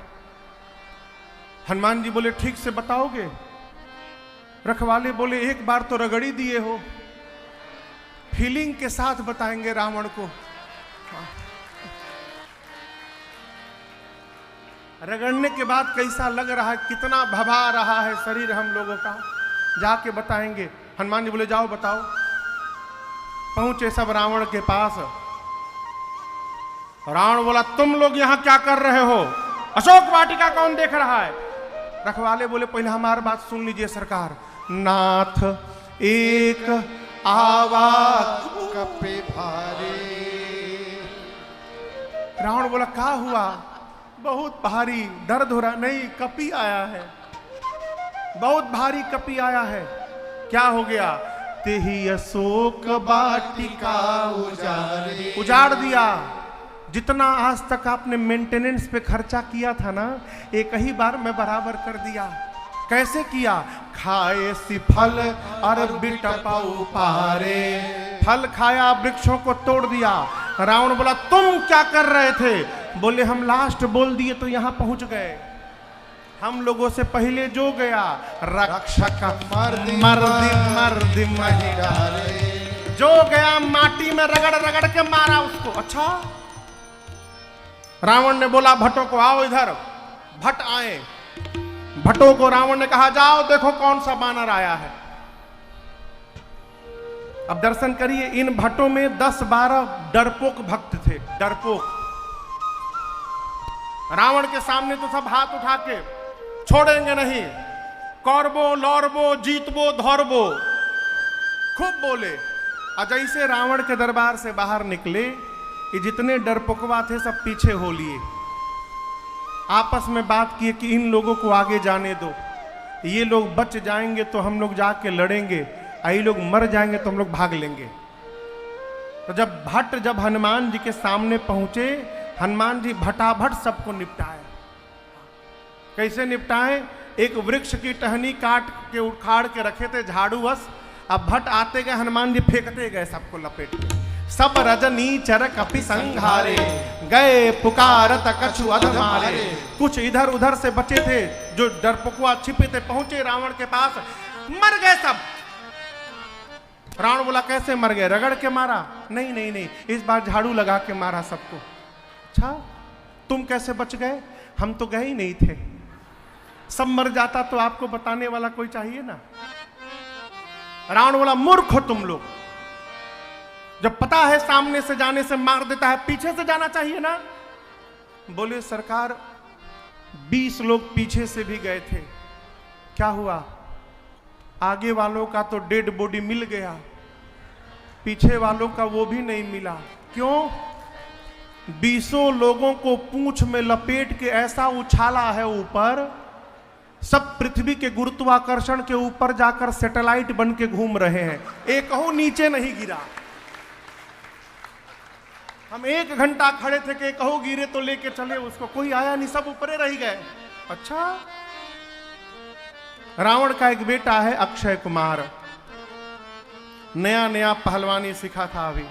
हनुमान जी बोले, ठीक से बताओगे? रखवाले बोले, एक बार तो रगड़ी दिए हो, फीलिंग के साथ बताएंगे रावण को। रगड़ने के बाद कैसा लग रहा है, कितना भभा रहा है शरीर हम लोगों का, जाके बताएंगे। हनुमान जी बोले, जाओ बताओ। पहुंचे सब रावण के पास। रावण बोला, तुम लोग यहां क्या कर रहे हो? अशोक वाटिका कौन देख रहा है? रखवाले बोले, पहले हमारी बात सुन लीजिए सरकार। नाथ एक आवाज कपे भारे। रावण बोला, क्या हुआ? बहुत भारी दर्द हो रहा। नहीं, कपी आया है, बहुत भारी कपी आया है। क्या हो गया? तेही अशोक वाटिका उजाड़ दिया। जितना आज तक आपने मेंटेनेंस पे खर्चा किया था ना, एक ही बार में बराबर कर दिया। कैसे किया? खाए सी फल और बिटपाऊ पारे। फल खाया, वृक्षों को तोड़ दिया। रावण बोला, तुम क्या कर रहे थे? बोले, हम लास्ट बोल दिए तो यहां पहुंच गए। हम लोगों से पहले जो गया रक्षक मर्दी महिडारे, जो गया माटी में रगड़ रगड़ के मारा उसको। अच्छा, रावण ने बोला भट्टों को, आओ इधर। भट्ट आए। भट्टों को रावण ने कहा, जाओ देखो कौन सा बानर आया है। अब दर्शन करिए, इन भट्टों में 10-12 डरपोक भक्त थे, डरपोक। रावण के सामने तो सब हाथ उठा के छोड़ेंगे नहीं, कौरबो लौरबो जीतबो धौरबो खूब बोले। और जैसे रावण के दरबार से बाहर निकले, ये जितने डरपोकवा थे सब पीछे हो लिए। आपस में बात किए कि इन लोगों को आगे जाने दो, ये लोग बच जाएंगे तो हम लोग जाके लड़ेंगे, ये लोग मर जाएंगे तो हम लोग भाग लेंगे। तो जब हनुमान जी के सामने पहुंचे, हनुमान जी भटाभट सबको निपटाए। कैसे निपटाए? एक वृक्ष की टहनी काट के उखाड़ के रखे थे झाड़ूवश। अब भट आते गए, हनुमान जी फेंकते गए सबको लपेट के। सब रजनी चर कपि संघारे, गए पुकारत कछु अध मारे। कुछ इधर उधर से बचे थे, जो डरपोकुआ छिपे थे, पहुंचे रावण के पास, मर गए सब। रावण बोला कैसे मर गए? रगड़ के मारा? नहीं नहीं नहीं, इस बार झाड़ू लगा के मारा सबको। अच्छा, तुम कैसे बच गए? हम तो गए ही नहीं थे। सब मर जाता तो आपको बताने वाला कोई चाहिए ना। रावण बोला मूर्ख हो तुम लोग, जब पता है सामने से जाने से मार देता है, पीछे से जाना चाहिए ना। बोले सरकार 20 लोग पीछे से भी गए थे, क्या हुआ? आगे वालों का तो डेड बॉडी मिल गया, पीछे वालों का वो भी नहीं मिला। क्यों? 20 लोगों को पूंछ में लपेट के ऐसा उछाला है ऊपर, सब पृथ्वी के गुरुत्वाकर्षण के ऊपर जाकर सैटेलाइट बन के घूम रहे हैं, एक हो नीचे नहीं गिरा। हम 1 घंटा खड़े थे कि कहो गिरे तो लेके चले उसको, कोई आया नहीं, सब ऊपरे रह गए। अच्छा, रावण का एक बेटा है अक्षय कुमार, नया नया पहलवानी सीखा था अभी।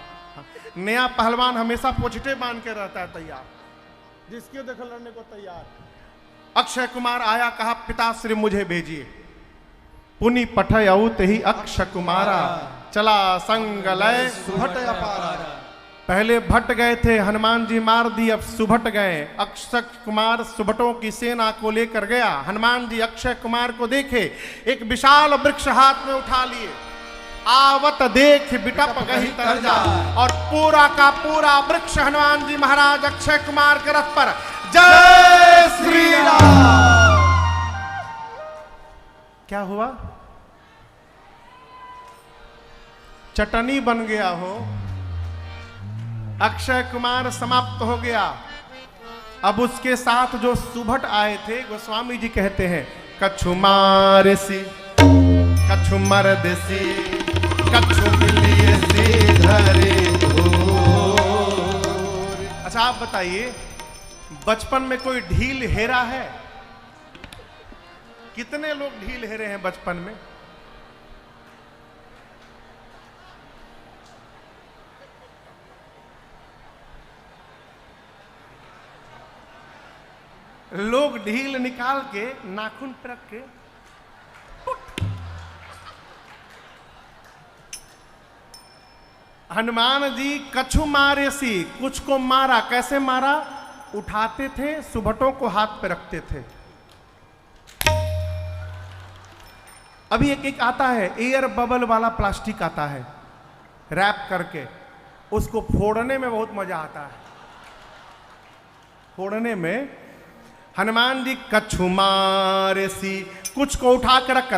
नया पहलवान हमेशा पोछटे बांध के रहता है तैयार, जिसके देखो लड़ने को तैयार। अक्षय कुमार आया, कहा पिताश्री मुझे भेजिए। पुनि पठयउत ही अक्षय कुमारा, चला संग लय सुभट अपारा। पहले भट गए थे, हनुमान जी मार दी, अब सुभट गए। अक्षय कुमार सुभटों की सेना को लेकर गया। हनुमान जी अक्षय कुमार को देखे, एक विशाल वृक्ष हाथ में उठा लिए। आवत देख बिटप गही तरजा, और पूरा का पूरा वृक्ष हनुमान जी महाराज अक्षय कुमार के रथ पर। जय श्री राम। क्या हुआ? चटनी बन गया हो। अक्षय कुमार समाप्त हो गया। अब उसके साथ जो सुभट आए थे, गोस्वामी जी कहते हैं कछु मारसी कछु मरदेसी कछु मिलिए धरे। अच्छा आप बताइए, बचपन में कोई ढील हेरा है? कितने लोग ढील हेरे हैं बचपन में? लोग ढील निकाल के नाखून पर रख के हनुमान जी कछु मारे सी, कुछ को मारा। कैसे मारा? उठाते थे, सुभटों को हाथ पे रखते थे। अभी एक आता है एयर बबल वाला प्लास्टिक आता है, रैप करके, उसको फोड़ने में बहुत मजा आता है। फोड़ने में हनुमान जी कछु मारे सी, कुछ को उठा कर रख,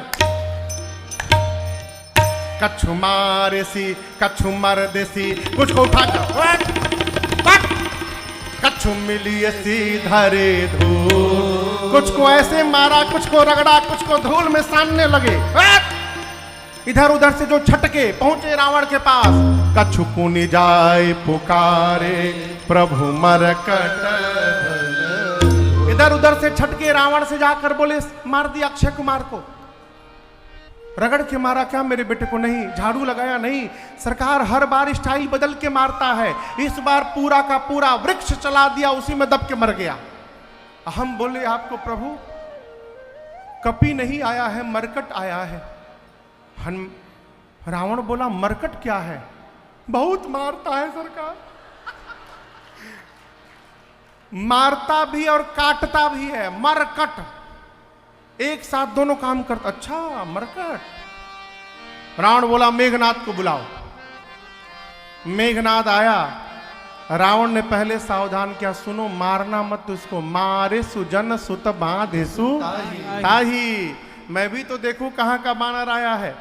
कछु मारे सी कछु मर देसी, कुछ को उठा कर कछु मिलिए सी धरे धूल। कुछ को ऐसे मारा, कुछ को रगड़ा, कुछ को धूल में सानने लगे। इधर उधर से जो छटके पहुंचे रावण के पास। कछु पुनि जाए पुकारे प्रभु मरकट। इधर उधर से छटके रावण से जाकर बोले मार दिया अक्षय कुमार को। रगड़ के मारा क्या मेरे बेटे को? नहीं। झाड़ू लगाया? नहीं। सरकार हर बार स्टाइल बदल के मारता है, इस बार पूरा का पूरा वृक्ष चला दिया, उसी में दब के मर गया। हम बोले आपको प्रभु कपि नहीं आया है, मरकट आया है। रावण बोला मरकट क्या है? बहुत मारता है सरकार, मारता भी और काटता भी है, मरकट एक साथ दोनों काम करता। अच्छा मरकट। रावण बोला मेघनाथ को बुलाओ। मेघनाद आया, रावण ने पहले सावधान किया, सुनो मारना मत उसको, मारे सुजन सुत बांधेसु ताही। मैं भी तो देखूं कहां का बानर आया है।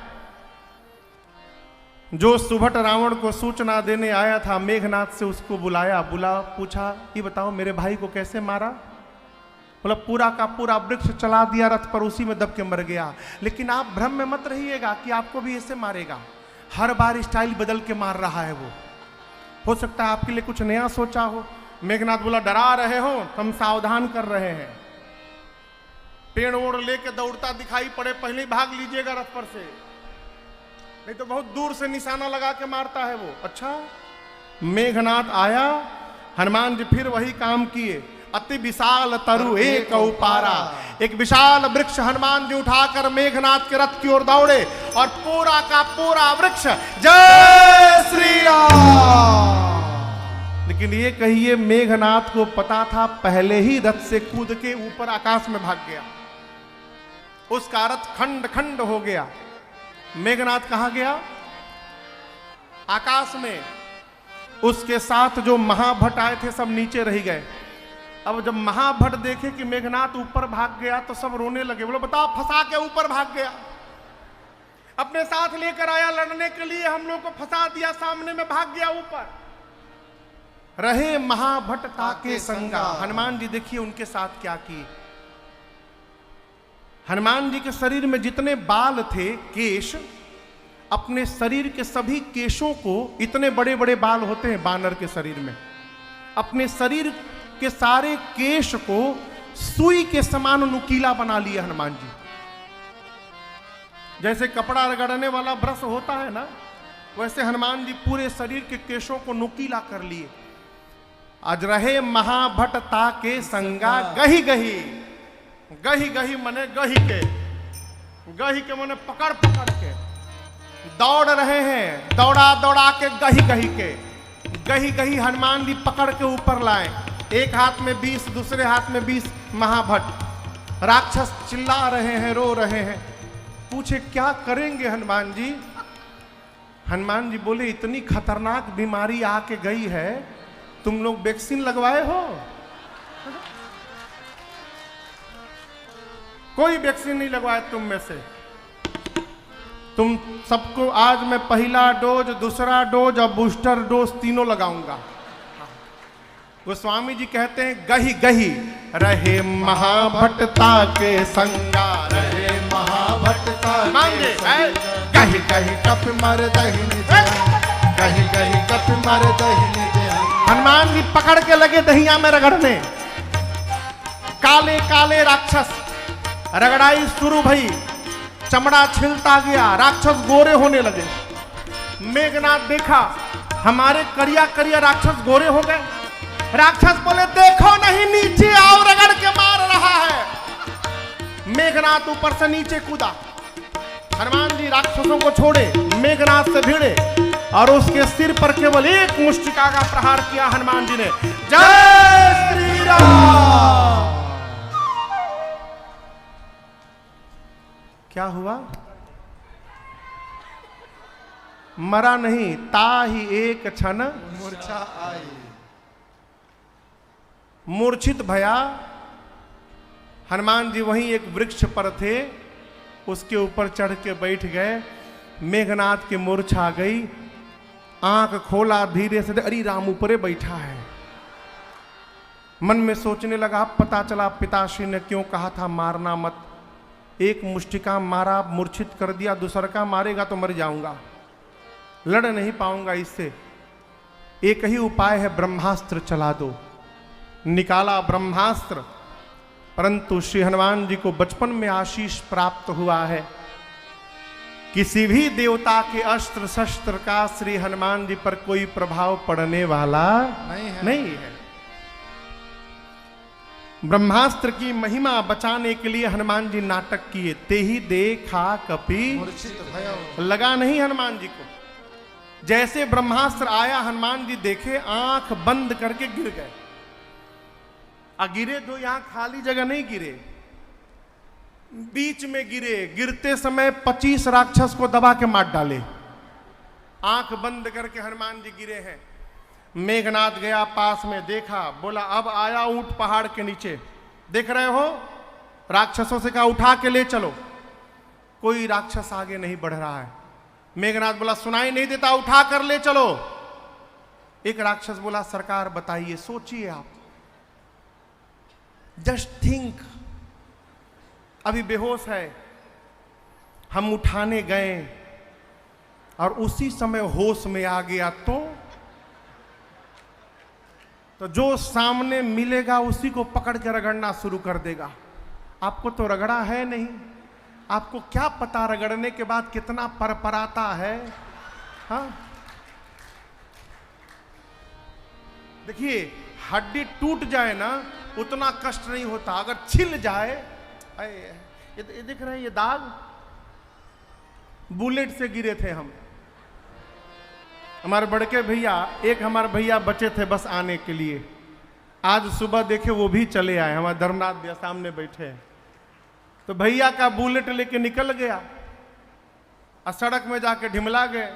जो सुभट रावण को सूचना देने आया था, मेघनाद से उसको बुलाया, पूछा ये बताओ मेरे भाई को कैसे मारा। बोला पूरा का पूरा वृक्ष चला दिया रथ पर, उसी में दब के मर गया। लेकिन आप भ्रम में मत रहिएगा कि आपको भी ऐसे मारेगा, हर बार स्टाइल बदल के मार रहा है वो। हो सकता है आपके लिए कुछ नया सोचा हो। मेघनाद बोला डरा रहे हो, हम सावधान कर रहे हैं। पेड़ ओड़ लेके दौड़ता दिखाई पड़े, पहले ही भाग लीजिएगा रथ पर से, नहीं तो बहुत दूर से निशाना लगा के मारता है वो। अच्छा, मेघनाद आया, हनुमान जी फिर वही काम किए। अति विशाल तरु एक उपारा, एक विशाल वृक्ष हनुमान जी उठाकर मेघनाद के रथ की ओर दौड़े और पूरा का पूरा वृक्ष जय श्री राम। लेकिन ये कहिए मेघनाद को पता था, पहले ही रथ से कूद के ऊपर आकाश में भाग गया, उसका रथ खंड खंड हो गया। मेघनाद कहां गया? आकाश में। उसके साथ जो महाभट आए थे सब नीचे रह गए। अब जब महाभट देखे कि मेघनाद ऊपर भाग गया तो सब रोने लगे। बोले बताओ, फंसा के ऊपर भाग गया, अपने साथ लेकर आया लड़ने के लिए, हम लोग को फंसा दिया, सामने में भाग गया ऊपर। रहे महाभट ताके संगा। हनुमान जी देखिए उनके साथ क्या किए। हनुमान जी के शरीर में जितने बाल थे, केश, अपने शरीर के सभी केशों को, इतने बड़े बड़े बाल होते हैं बानर के शरीर में, अपने शरीर के सारे केश को सुई के समान नुकीला बना लिया हनुमान जी। जैसे कपड़ा रगड़ने वाला ब्रश होता है ना, वैसे हनुमान जी पूरे शरीर के केशों को नुकीला कर लिए। आज रहे महाभट ताके संगा गही गही। गही गही मने गही के मने पकड़ पकड़ के दौड़ रहे हैं, दौड़ा दौड़ा के गही गही हनुमान जी पकड़ के ऊपर लाए। एक हाथ में 20, दूसरे हाथ में 20 महाभट। राक्षस चिल्ला रहे हैं, रो रहे हैं। पूछे क्या करेंगे हनुमान जी? हनुमान जी बोले इतनी खतरनाक बीमारी आके गई है, तुम लोग वैक्सीन लगवाए हो? कोई वैक्सीन नहीं लगवाया तुम में से। तुम सबको आज मैं पहला डोज, दूसरा डोज और बूस्टर डोज तीनों लगाऊंगा। गोस्वामी जी कहते हैं गही गही रहे महाभटता के संगा, रहे महाभटता मांगे गही गही कप मर दहिनी गही गही कप मर दहिनी। हनुमान जी पकड़ के लगे दहिया में रगड़ने। काले काले राक्षस, रगड़ाई शुरू भई, चमड़ा छिलता गया, राक्षस गोरे होने लगे। मेघनाद देखा हमारे करिया करिया राक्षस गोरे हो गए। राक्षस बोले देखो नहीं, नीचे आओ, रगड़ के मार रहा है। मेघनाद ऊपर से नीचे कूदा। हनुमान जी राक्षसों को छोड़े, मेघनाद से भिड़े और उसके सिर पर केवल एक मुष्टिका का प्रहार किया हनुमान जी ने। जय श्री राम। क्या हुआ? मरा नहीं, ताही एक क्षण मूर्छा आई। मूर्छित भया। हनुमान जी वहीं एक वृक्ष पर थे, उसके ऊपर चढ़ के बैठ गए। मेघनाद की मूर्छा आ गई। आंख खोला धीरे से, अरे राम ऊपरे बैठा है। मन में सोचने लगा, पता चला पिताश्री ने क्यों कहा था मारना मत। एक मुष्टिका मारा, मूर्छित कर दिया, दूसरा का मारेगा तो मर जाऊंगा, लड़ नहीं पाऊंगा इससे। एक ही उपाय है, ब्रह्मास्त्र चला दो। निकाला ब्रह्मास्त्र, परंतु श्री हनुमान जी को बचपन में आशीष प्राप्त हुआ है, किसी भी देवता के अस्त्र शस्त्र का श्री हनुमान जी पर कोई प्रभाव पड़ने वाला नहीं है। ब्रह्मास्त्र की महिमा बचाने के लिए हनुमान जी नाटक किए। तेहि देखा कपि मूर्छित भयो। लगा नहीं हनुमान जी को। जैसे ब्रह्मास्त्र आया, हनुमान जी देखे, आंख बंद करके गिर गए। गिरे तो यहां खाली जगह नहीं गिरे, बीच में गिरे। गिरते समय 25 राक्षस को दबा के मार डाले। आंख बंद करके हनुमान जी गिरे हैं। मेघनाथ गया पास में, देखा, बोला अब आया ऊंट पहाड़ के नीचे, देख रहे हो, राक्षसों से कहा उठा के ले चलो। कोई राक्षस आगे नहीं बढ़ रहा है। मेघनाथ बोला सुनाई नहीं देता, उठा कर ले चलो। एक राक्षस बोला सरकार बताइए, सोचिए आप, जस्ट थिंक, अभी बेहोश है, हम उठाने गए और उसी समय होश में आ गया तो जो सामने मिलेगा उसी को पकड़ के रगड़ना शुरू कर देगा। आपको तो रगड़ा है नहीं, आपको क्या पता रगड़ने के बाद कितना परपराता है। हाँ, देखिए हड्डी टूट जाए ना उतना कष्ट नहीं होता, अगर छिल जाए, ये देख रहे हैं ये दाग, बुलेट से गिरे थे हम। हमारे बड़के भैया, एक हमारे भैया बचे थे बस आने के लिए, आज सुबह देखे वो भी चले आए, हमारे धर्मनाथ भैया सामने बैठे हैं। तो भैया का बुलेट लेके निकल गया और सड़क में जाके ढिमला गए।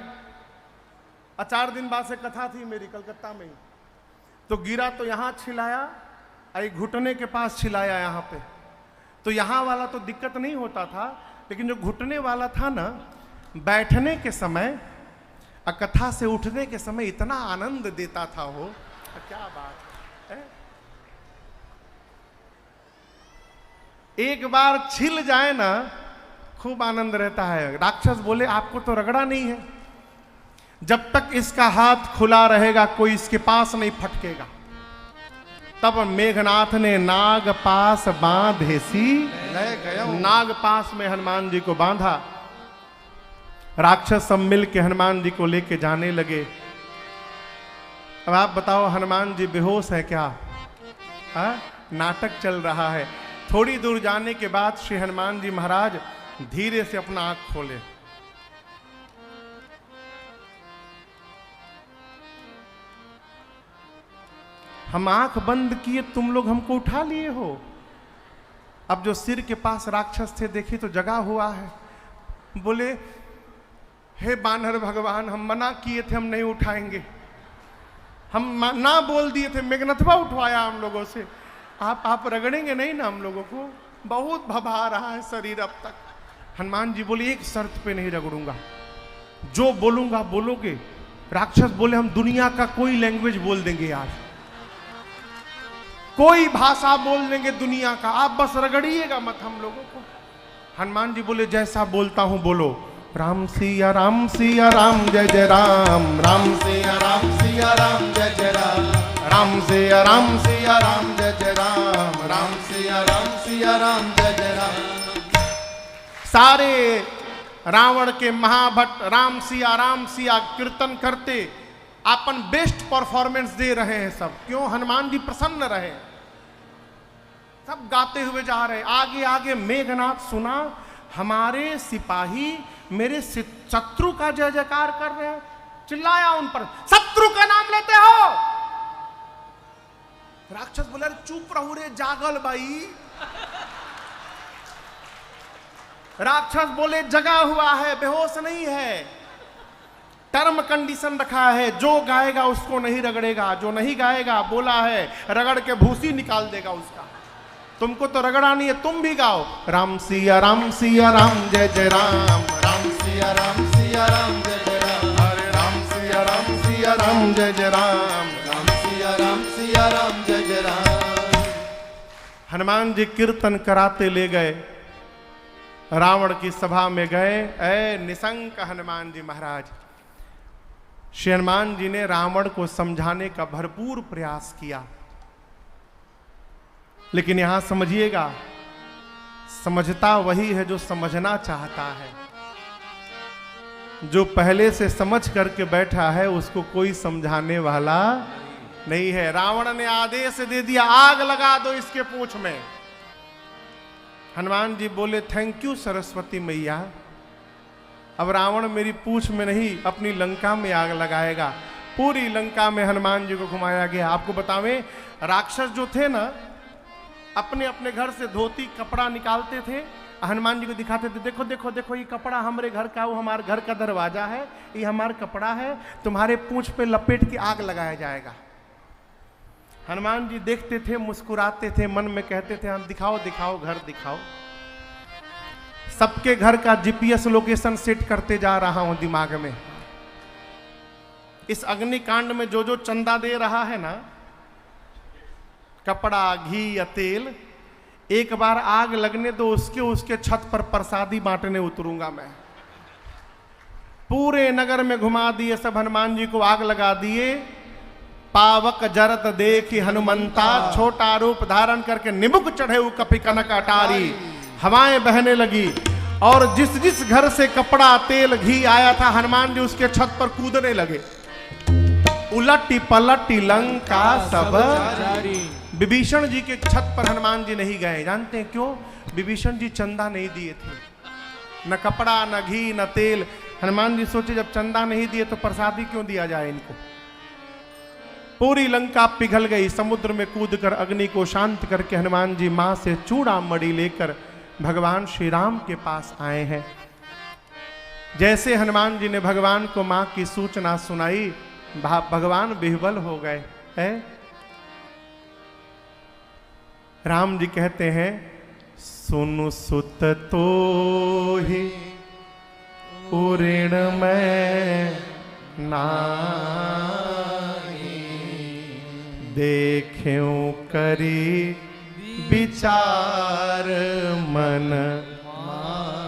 4 दिन बाद से कथा थी मेरी कलकत्ता में ही, तो गिरा तो यहां छिलाया, घुटने के पास छिलाया यहाँ पे। तो यहाँ वाला तो दिक्कत नहीं होता था, लेकिन जो घुटने वाला था ना, बैठने के समय और कथा से उठने के समय इतना आनंद देता था वो, क्या बात है। एक बार छिल जाए ना खूब आनंद रहता है। राक्षस बोले आपको तो रगड़ा नहीं है, जब तक इसका हाथ खुला रहेगा कोई इसके पास नहीं फटकेगा। तब मेघनाथ ने नाग पास बांधेसी, नाग पास में हनुमान जी को बांधा। राक्षस सब मिल के हनुमान जी को लेके जाने लगे। अब आप बताओ हनुमान जी बेहोश है क्या? नाटक चल रहा है। थोड़ी दूर जाने के बाद श्री हनुमान जी महाराज धीरे से अपना आंख खोले। हम आंख बंद किए, तुम लोग हमको उठा लिए हो। अब जो सिर के पास राक्षस थे देखी तो जगा हुआ है। बोले हे बानर भगवान, हम मना किए थे, हम नहीं उठाएंगे, हम ना बोल दिए थे, मेघनाथवा उठवाया हम लोगों से, आप रगड़ेंगे नहीं ना हम लोगों को, बहुत भभा रहा है शरीर अब तक। हनुमान जी बोले एक शर्त पे नहीं रगड़ूंगा, जो बोलूंगा बोलोगे। राक्षस बोले हम दुनिया का कोई लैंग्वेज बोल देंगे आज, कोई भाषा बोल देंगे दुनिया का, आप बस रगड़िएगा मत हम लोगों को। हनुमान जी बोले जैसा बोलता हूं बोलो। राम सिया राम जय जय राम, राम सिया राम जय जय राम, राम सिया राम जय जय राम, राम सिया राम जय जय राम। सारे रावण के महाभट्ट राम सिया कीर्तन करते अपन बेस्ट परफॉर्मेंस दे रहे हैं सब। क्यों? हनुमान जी प्रसन्न रहे, सब गाते हुए जा रहे। आगे आगे मेघनाथ सुना, हमारे सिपाही मेरे शत्रु का जय जयकार कर रहे हैं। चिल्लाया उन पर, शत्रु का नाम लेते हो? राक्षस बोले चुप रहो रे जागल भाई। राक्षस बोले जगा हुआ है, बेहोश नहीं है, टर्म कंडीशन रखा है, जो गाएगा उसको नहीं रगड़ेगा, जो नहीं गाएगा बोला है रगड़ के भूसी निकाल देगा उसका। तुमको तो रगड़ा नहीं है, तुम भी गाओ। राम सिया राम जय जय राम, राम सिया राम जय जय राम, अरे राम सिया राम जय जय राम, राम सिया राम जय जय राम। हनुमान जी कीर्तन कराते ले गए, रावण की सभा में गए। ऐ निशंक हनुमान जी महाराज, श्री हनुमान जी ने रावण को समझाने का भरपूर प्रयास किया, लेकिन यहां समझिएगा, समझता वही है जो समझना चाहता है। जो पहले से समझ करके बैठा है उसको कोई समझाने वाला नहीं है। रावण ने आदेश दे दिया आग लगा दो इसके पूंछ में। हनुमान जी बोले थैंक यू सरस्वती मैया, अब रावण मेरी पूंछ में नहीं अपनी लंका में आग लगाएगा। पूरी लंका में हनुमान जी को घुमाया गया। आपको बतावें, राक्षस जो थे ना, अपने अपने घर से धोती कपड़ा निकालते थे हनुमान जी को दिखाते थे, देखो देखो देखो ये कपड़ा हमारे घर का, वो हमारे घर का दरवाजा है, ये हमारा कपड़ा है, तुम्हारे पूंछ पे लपेट के आग लगाया जाएगा। हनुमान जी देखते थे, मुस्कुराते थे, मन में कहते थे हम दिखाओ दिखाओ घर दिखाओ। सबके घर का जीपीएस लोकेशन सेट करते जा रहा हूं दिमाग में। इस अग्निकांड में जो जो चंदा दे रहा है ना, कपड़ा, घी या तेल, एक बार आग लगने दो उसके उसके छत पर प्रसादी बांटने उतरूंगा मैं। पूरे नगर में घुमा दिए सब, हनुमान जी को आग लगा दिए। पावक जरत देखी हनुमंता, छोटा रूप धारण करके निमुख चढ़े कपि कनक अटारी। हवाएं बहने लगी और जिस जिस घर से कपड़ा, तेल, घी आया था, हनुमान जी उसके छत पर कूदने लगे। उलटी पलटी लंका सब। विभीषण जी के छत पर हनुमान जी नहीं गए, जानते हैं क्यों? विभीषण जी चंदा नहीं दिए थे, न कपड़ा, न घी, न तेल। हनुमान जी सोचे जब चंदा नहीं दिए तो प्रसादी क्यों दिया जाए इनको। पूरी लंका पिघल गई। समुद्र में कूदकर अग्नि को शांत करके हनुमान जी मां से चूड़ा मणि लेकर भगवान श्री राम के पास आए हैं। जैसे हनुमान जी ने भगवान को मां की सूचना सुनाई, भगवान विह्वल हो गए हैं। राम जी कहते हैं, सुनु सुत तो ही उऋण में नाही, देख्यूं करी विचार मन माही।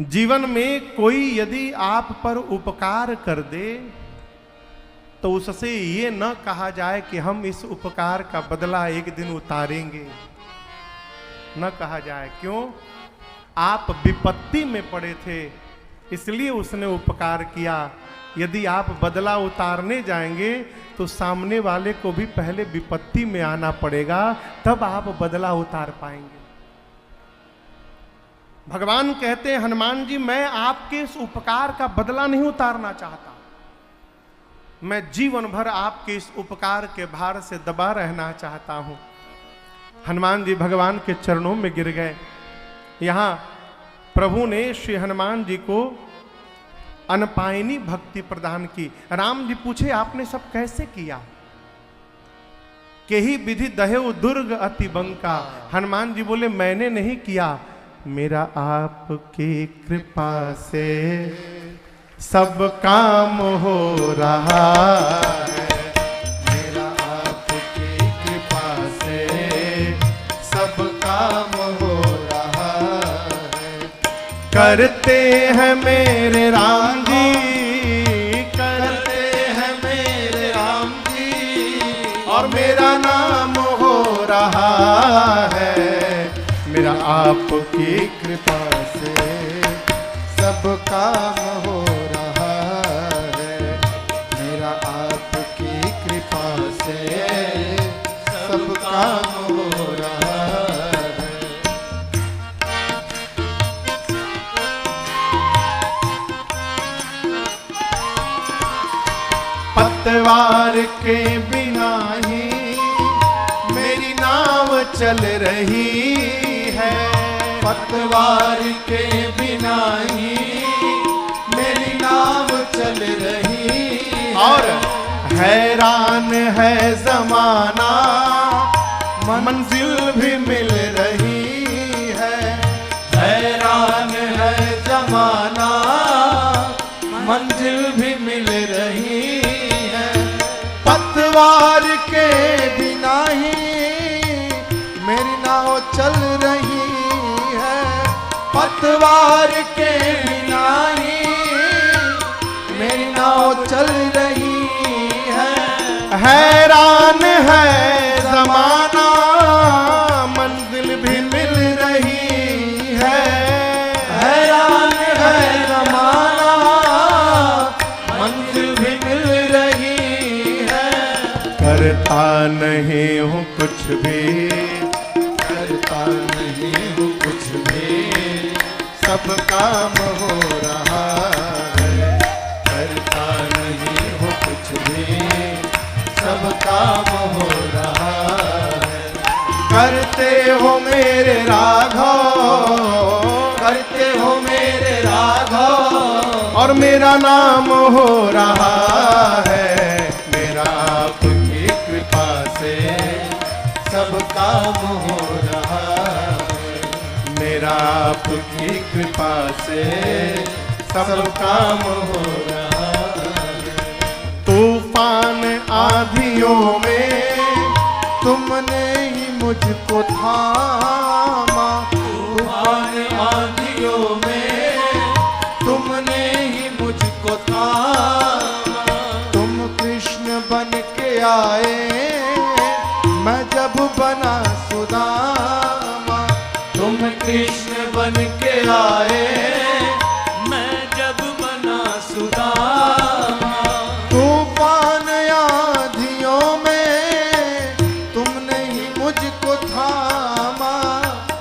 जीवन में कोई यदि आप पर उपकार कर दे तो उससे ये न कहा जाए कि हम इस उपकार का बदला एक दिन उतारेंगे, न कहा जाए। क्यों? आप विपत्ति में पड़े थे इसलिए उसने उपकार किया। यदि आप बदला उतारने जाएंगे तो सामने वाले को भी पहले विपत्ति में आना पड़ेगा, तब आप बदला उतार पाएंगे। भगवान कहते हैं, हनुमान जी मैं आपके इस उपकार का बदला नहीं उतारना चाहता, मैं जीवन भर आपके इस उपकार के भार से दबा रहना चाहता हूं। हनुमान जी भगवान के चरणों में गिर गए। यहां प्रभु ने श्री हनुमान जी को अनपायनी भक्ति प्रदान की। राम जी पूछे आपने सब कैसे किया? केही विधि दहेउ दुर्ग अति बंका। हनुमान जी बोले मैंने नहीं किया, मेरा आपकी कृपा से सब काम हो रहा है। मेरा आपकी कृपा से सब काम हो रहा है। करते हैं मेरे राम जी, करते हैं मेरे राम जी, और मेरा नाम हो रहा है। मेरा आपकी कृपा से सब काम हो रहा है। मेरा आपकी कृपा से सब काम हो रहा है। पतवार के बिना ही मेरी नाव चल रही है। पतवार के बिना ही मेरी नाव चल रही है। और हैरान है जमाना, मंजिल भी मिल रही है। हैरान है जमाना, मंजिल भी मिल रही है। पतवार के बिना ही मेरी नाव चल रही है। पतवार के बिना ही मेरी नाव चल रही है। हैरान है जमाना, मंजिल भी मिल रही है। हैरान है जमाना, मंजिल भी मिल रही है। करता नहीं हूँ कुछ भी, करता नहीं हूँ कुछ भी, सब काम हो रहा है। करता नहीं हूँ कुछ भी, सब काम हो रहा है। करते हो मेरे राघव, करते हो मेरे राघव, और मेरा नाम हो रहा है, मेरा आपकी कृपा से सब काम हो रहा है, मेरा आपकी कृपा से सब काम हो रहा है। तूफान आंधियों में तुमने ही मुझको थामा, तूफान आंधियों में तुमने ही मुझको थामा, तुम कृष्ण बन के आए मैं जब बना सुदामा, तुम कृष्ण बन के आए मैं जब बना सुदामा, तूफान आंधियों में तुमने ही मुझको थामा,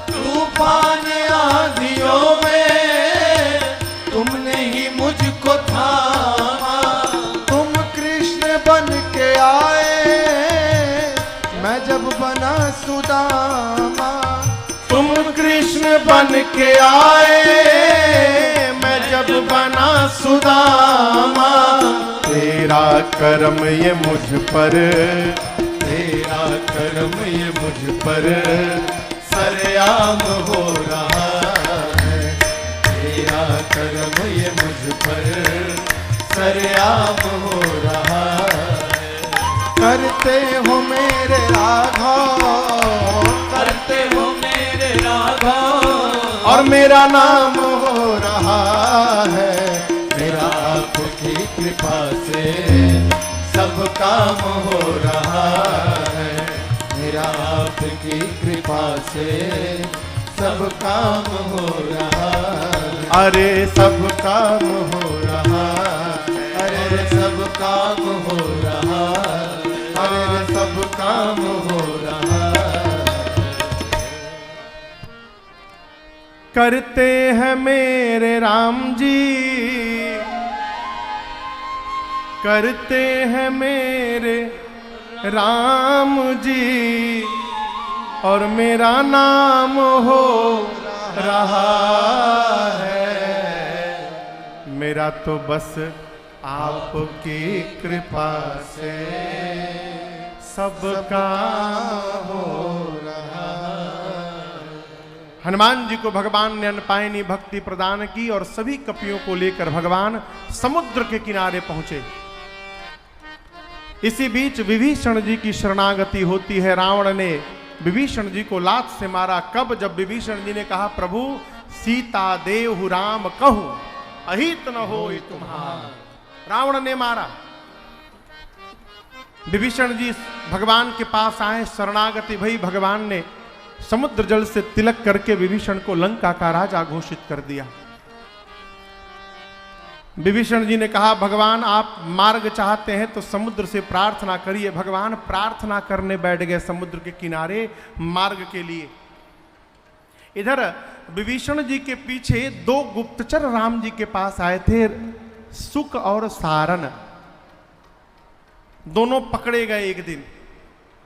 तूफान आंधियों में तुमने ही मुझको थामा, तुम कृष्ण बन के आए मैं जब बना सुदामा, तुम कृष्ण बन के आए मैं जब बना सुदामा, तेरा करम ये मुझ पर, तेरा करम ये मुझ पर सरेआम हो रहा है, तेरा करम ये मुझ पर सरेआम हो रहा है, करते हो मेरे राघव, करते हो मेरे राघव, और मेरा नाम हो रहा है, मेरा आपकी कृपा से सब काम हो रहा है, मेरा आपकी कृपा से सब काम हो रहा है, अरे सब काम हो रहा अरे सब काम हो रहा, अरे सब काम हो रहा। करते हैं मेरे राम जी, करते हैं मेरे राम जी, और मेरा नाम हो रहा है, मेरा तो बस आपकी कृपा से सब काम हो रहा। हनुमान जी को भगवान ने अनपायनी भक्ति प्रदान की और सभी कपियों को लेकर भगवान समुद्र के किनारे पहुंचे। इसी बीच विभीषण जी की शरणागति होती है। रावण ने विभीषण जी को लात से मारा। कब? जब विभीषण जी ने कहा, प्रभु सीता देहु राम कहूं अहित न होय तुम्हारा। रावण ने मारा। विभीषण जी भगवान के पास आए, शरणागति भई। भगवान ने समुद्र जल से तिलक करके विभीषण को लंका का राजा घोषित कर दिया। विभीषण जी ने कहा, भगवान आप मार्ग चाहते हैं तो समुद्र से प्रार्थना करिए। भगवान प्रार्थना करने बैठ गए समुद्र के किनारे मार्ग के लिए। इधर विभीषण जी के पीछे दो गुप्तचर राम जी के पास आए थे, सुक और सारन। दोनों पकड़े गए एक दिन।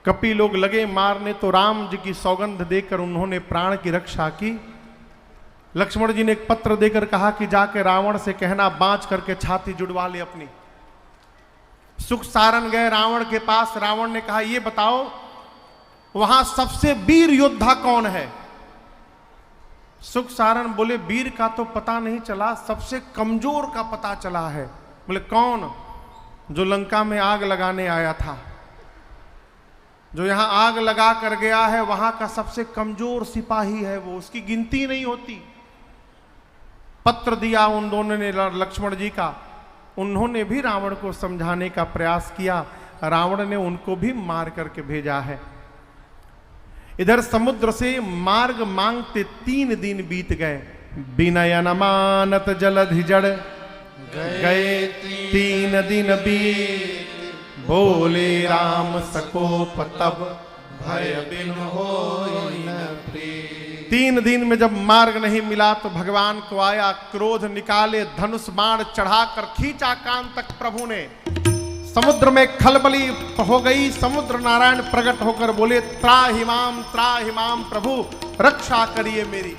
कपि लोग लगे मारने तो राम जी की सौगंध देकर उन्होंने प्राण की रक्षा की। लक्ष्मण जी ने एक पत्र देकर कहा कि जाके रावण से कहना बांच करके छाती जुड़वा ले अपनी। सुख सारन गए रावण के पास। रावण ने कहा, ये बताओ वहां सबसे वीर योद्धा कौन है? सुख सारन बोले, वीर का तो पता नहीं चला, सबसे कमजोर का पता चला है। बोले कौन? जो लंका में आग लगाने आया था, जो यहां आग लगा कर गया है, वहां का सबसे कमजोर सिपाही है वो, उसकी गिनती नहीं होती। पत्र दिया उन दोनों ने लक्ष्मण जी का। उन्होंने भी रावण को समझाने का प्रयास किया। रावण ने उनको भी मार करके भेजा है। इधर समुद्र से मार्ग मांगते 3 दिन बीत गए। विनयन मानत जलधि जड़ गए 3 दिन बीत। बोले राम सकोप तब भय बिन होय न प्रीत। 3 दिन में जब मार्ग नहीं मिला तो भगवान को आया क्रोध, निकाले धनुष बाण चढ़ाकर खींचा कान तक प्रभु ने। समुद्र में खलबली हो गई। समुद्र नारायण प्रकट होकर बोले, त्राहि माम प्रभु, रक्षा करिए मेरी।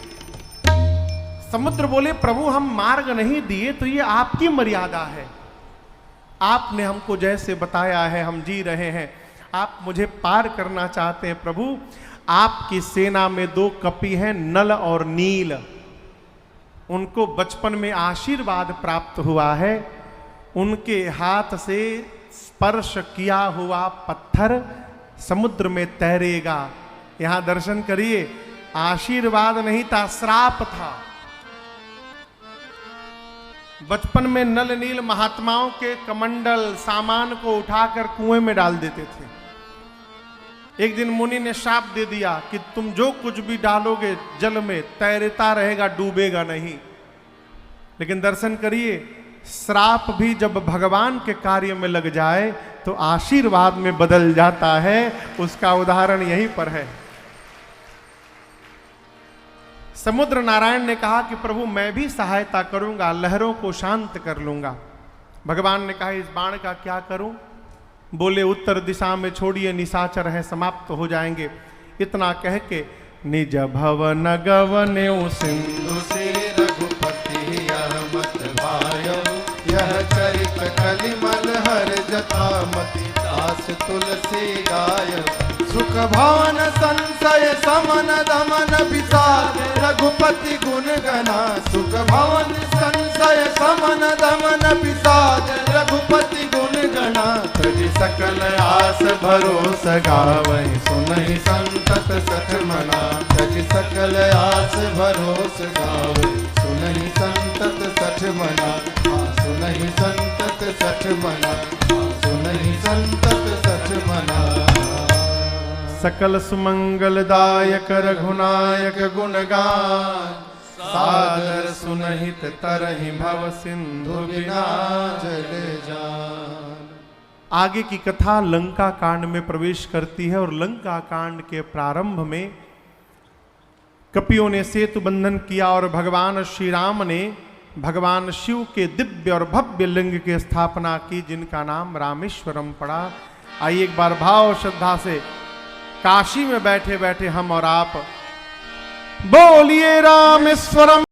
समुद्र बोले, प्रभु हम मार्ग नहीं दिए तो ये आपकी मर्यादा है, आपने हमको जैसे बताया है हम जी रहे हैं, आप मुझे पार करना चाहते हैं प्रभु। आपकी सेना में 2 कपि हैं, नल और नील, उनको बचपन में आशीर्वाद प्राप्त हुआ है, उनके हाथ से स्पर्श किया हुआ पत्थर समुद्र में तैरेगा। यहां दर्शन करिए, आशीर्वाद नहीं था, श्राप था। बचपन में नल नील महात्माओं के कमंडल सामान को उठाकर कुएं में डाल देते थे। एक दिन मुनि ने शाप दे दिया कि तुम जो कुछ भी डालोगे जल में तैरता रहेगा, डूबेगा नहीं। लेकिन दर्शन करिए, श्राप भी जब भगवान के कार्य में लग जाए तो आशीर्वाद में बदल जाता है। उसका उदाहरण यहीं पर है। समुद्र नारायण ने कहा कि प्रभु मैं भी सहायता करूंगा, लहरों को शांत कर लूंगा। भगवान ने कहा इस बाण का क्या करूं? बोले उत्तर दिशा में छोड़िए, निशाचर है, समाप्त हो जाएंगे। इतना कह के निज भवन गवन्यो सिंधु से रघुपति यह मत भायो, यह चरित कलिमल हर जथा मति दास तुलसी गाय। सुख भवन संशय समन दमन विषाद रघुपति गुण गना। सुख भवन संशय समन दमन विषाद रघुपति गुण गना। तजि सकल आस भरोस गावहि सुनहि संतत सठ मना। तजि सकल आस भरोस गावहि सुनहि संतत सठ मना। सुनहि संतत सठ मना। सुनहि संतत सठ मना। सकल सुमंगलदायक रघुनायक गुणगान। सादर सुनहित तरहि भव सिंधु बिना जल जान। आगे की कथा लंका कांड में प्रवेश करती है और लंका कांड के प्रारंभ में कपियों ने सेतु बंधन किया और भगवान श्री राम ने भगवान शिव के दिव्य और भव्य लिंग की स्थापना की, जिनका नाम रामेश्वरम पड़ा। आइए एक बार भाव श्रद्धा से काशी में बैठे बैठे हम और आप बोलिए रामेश्वरम।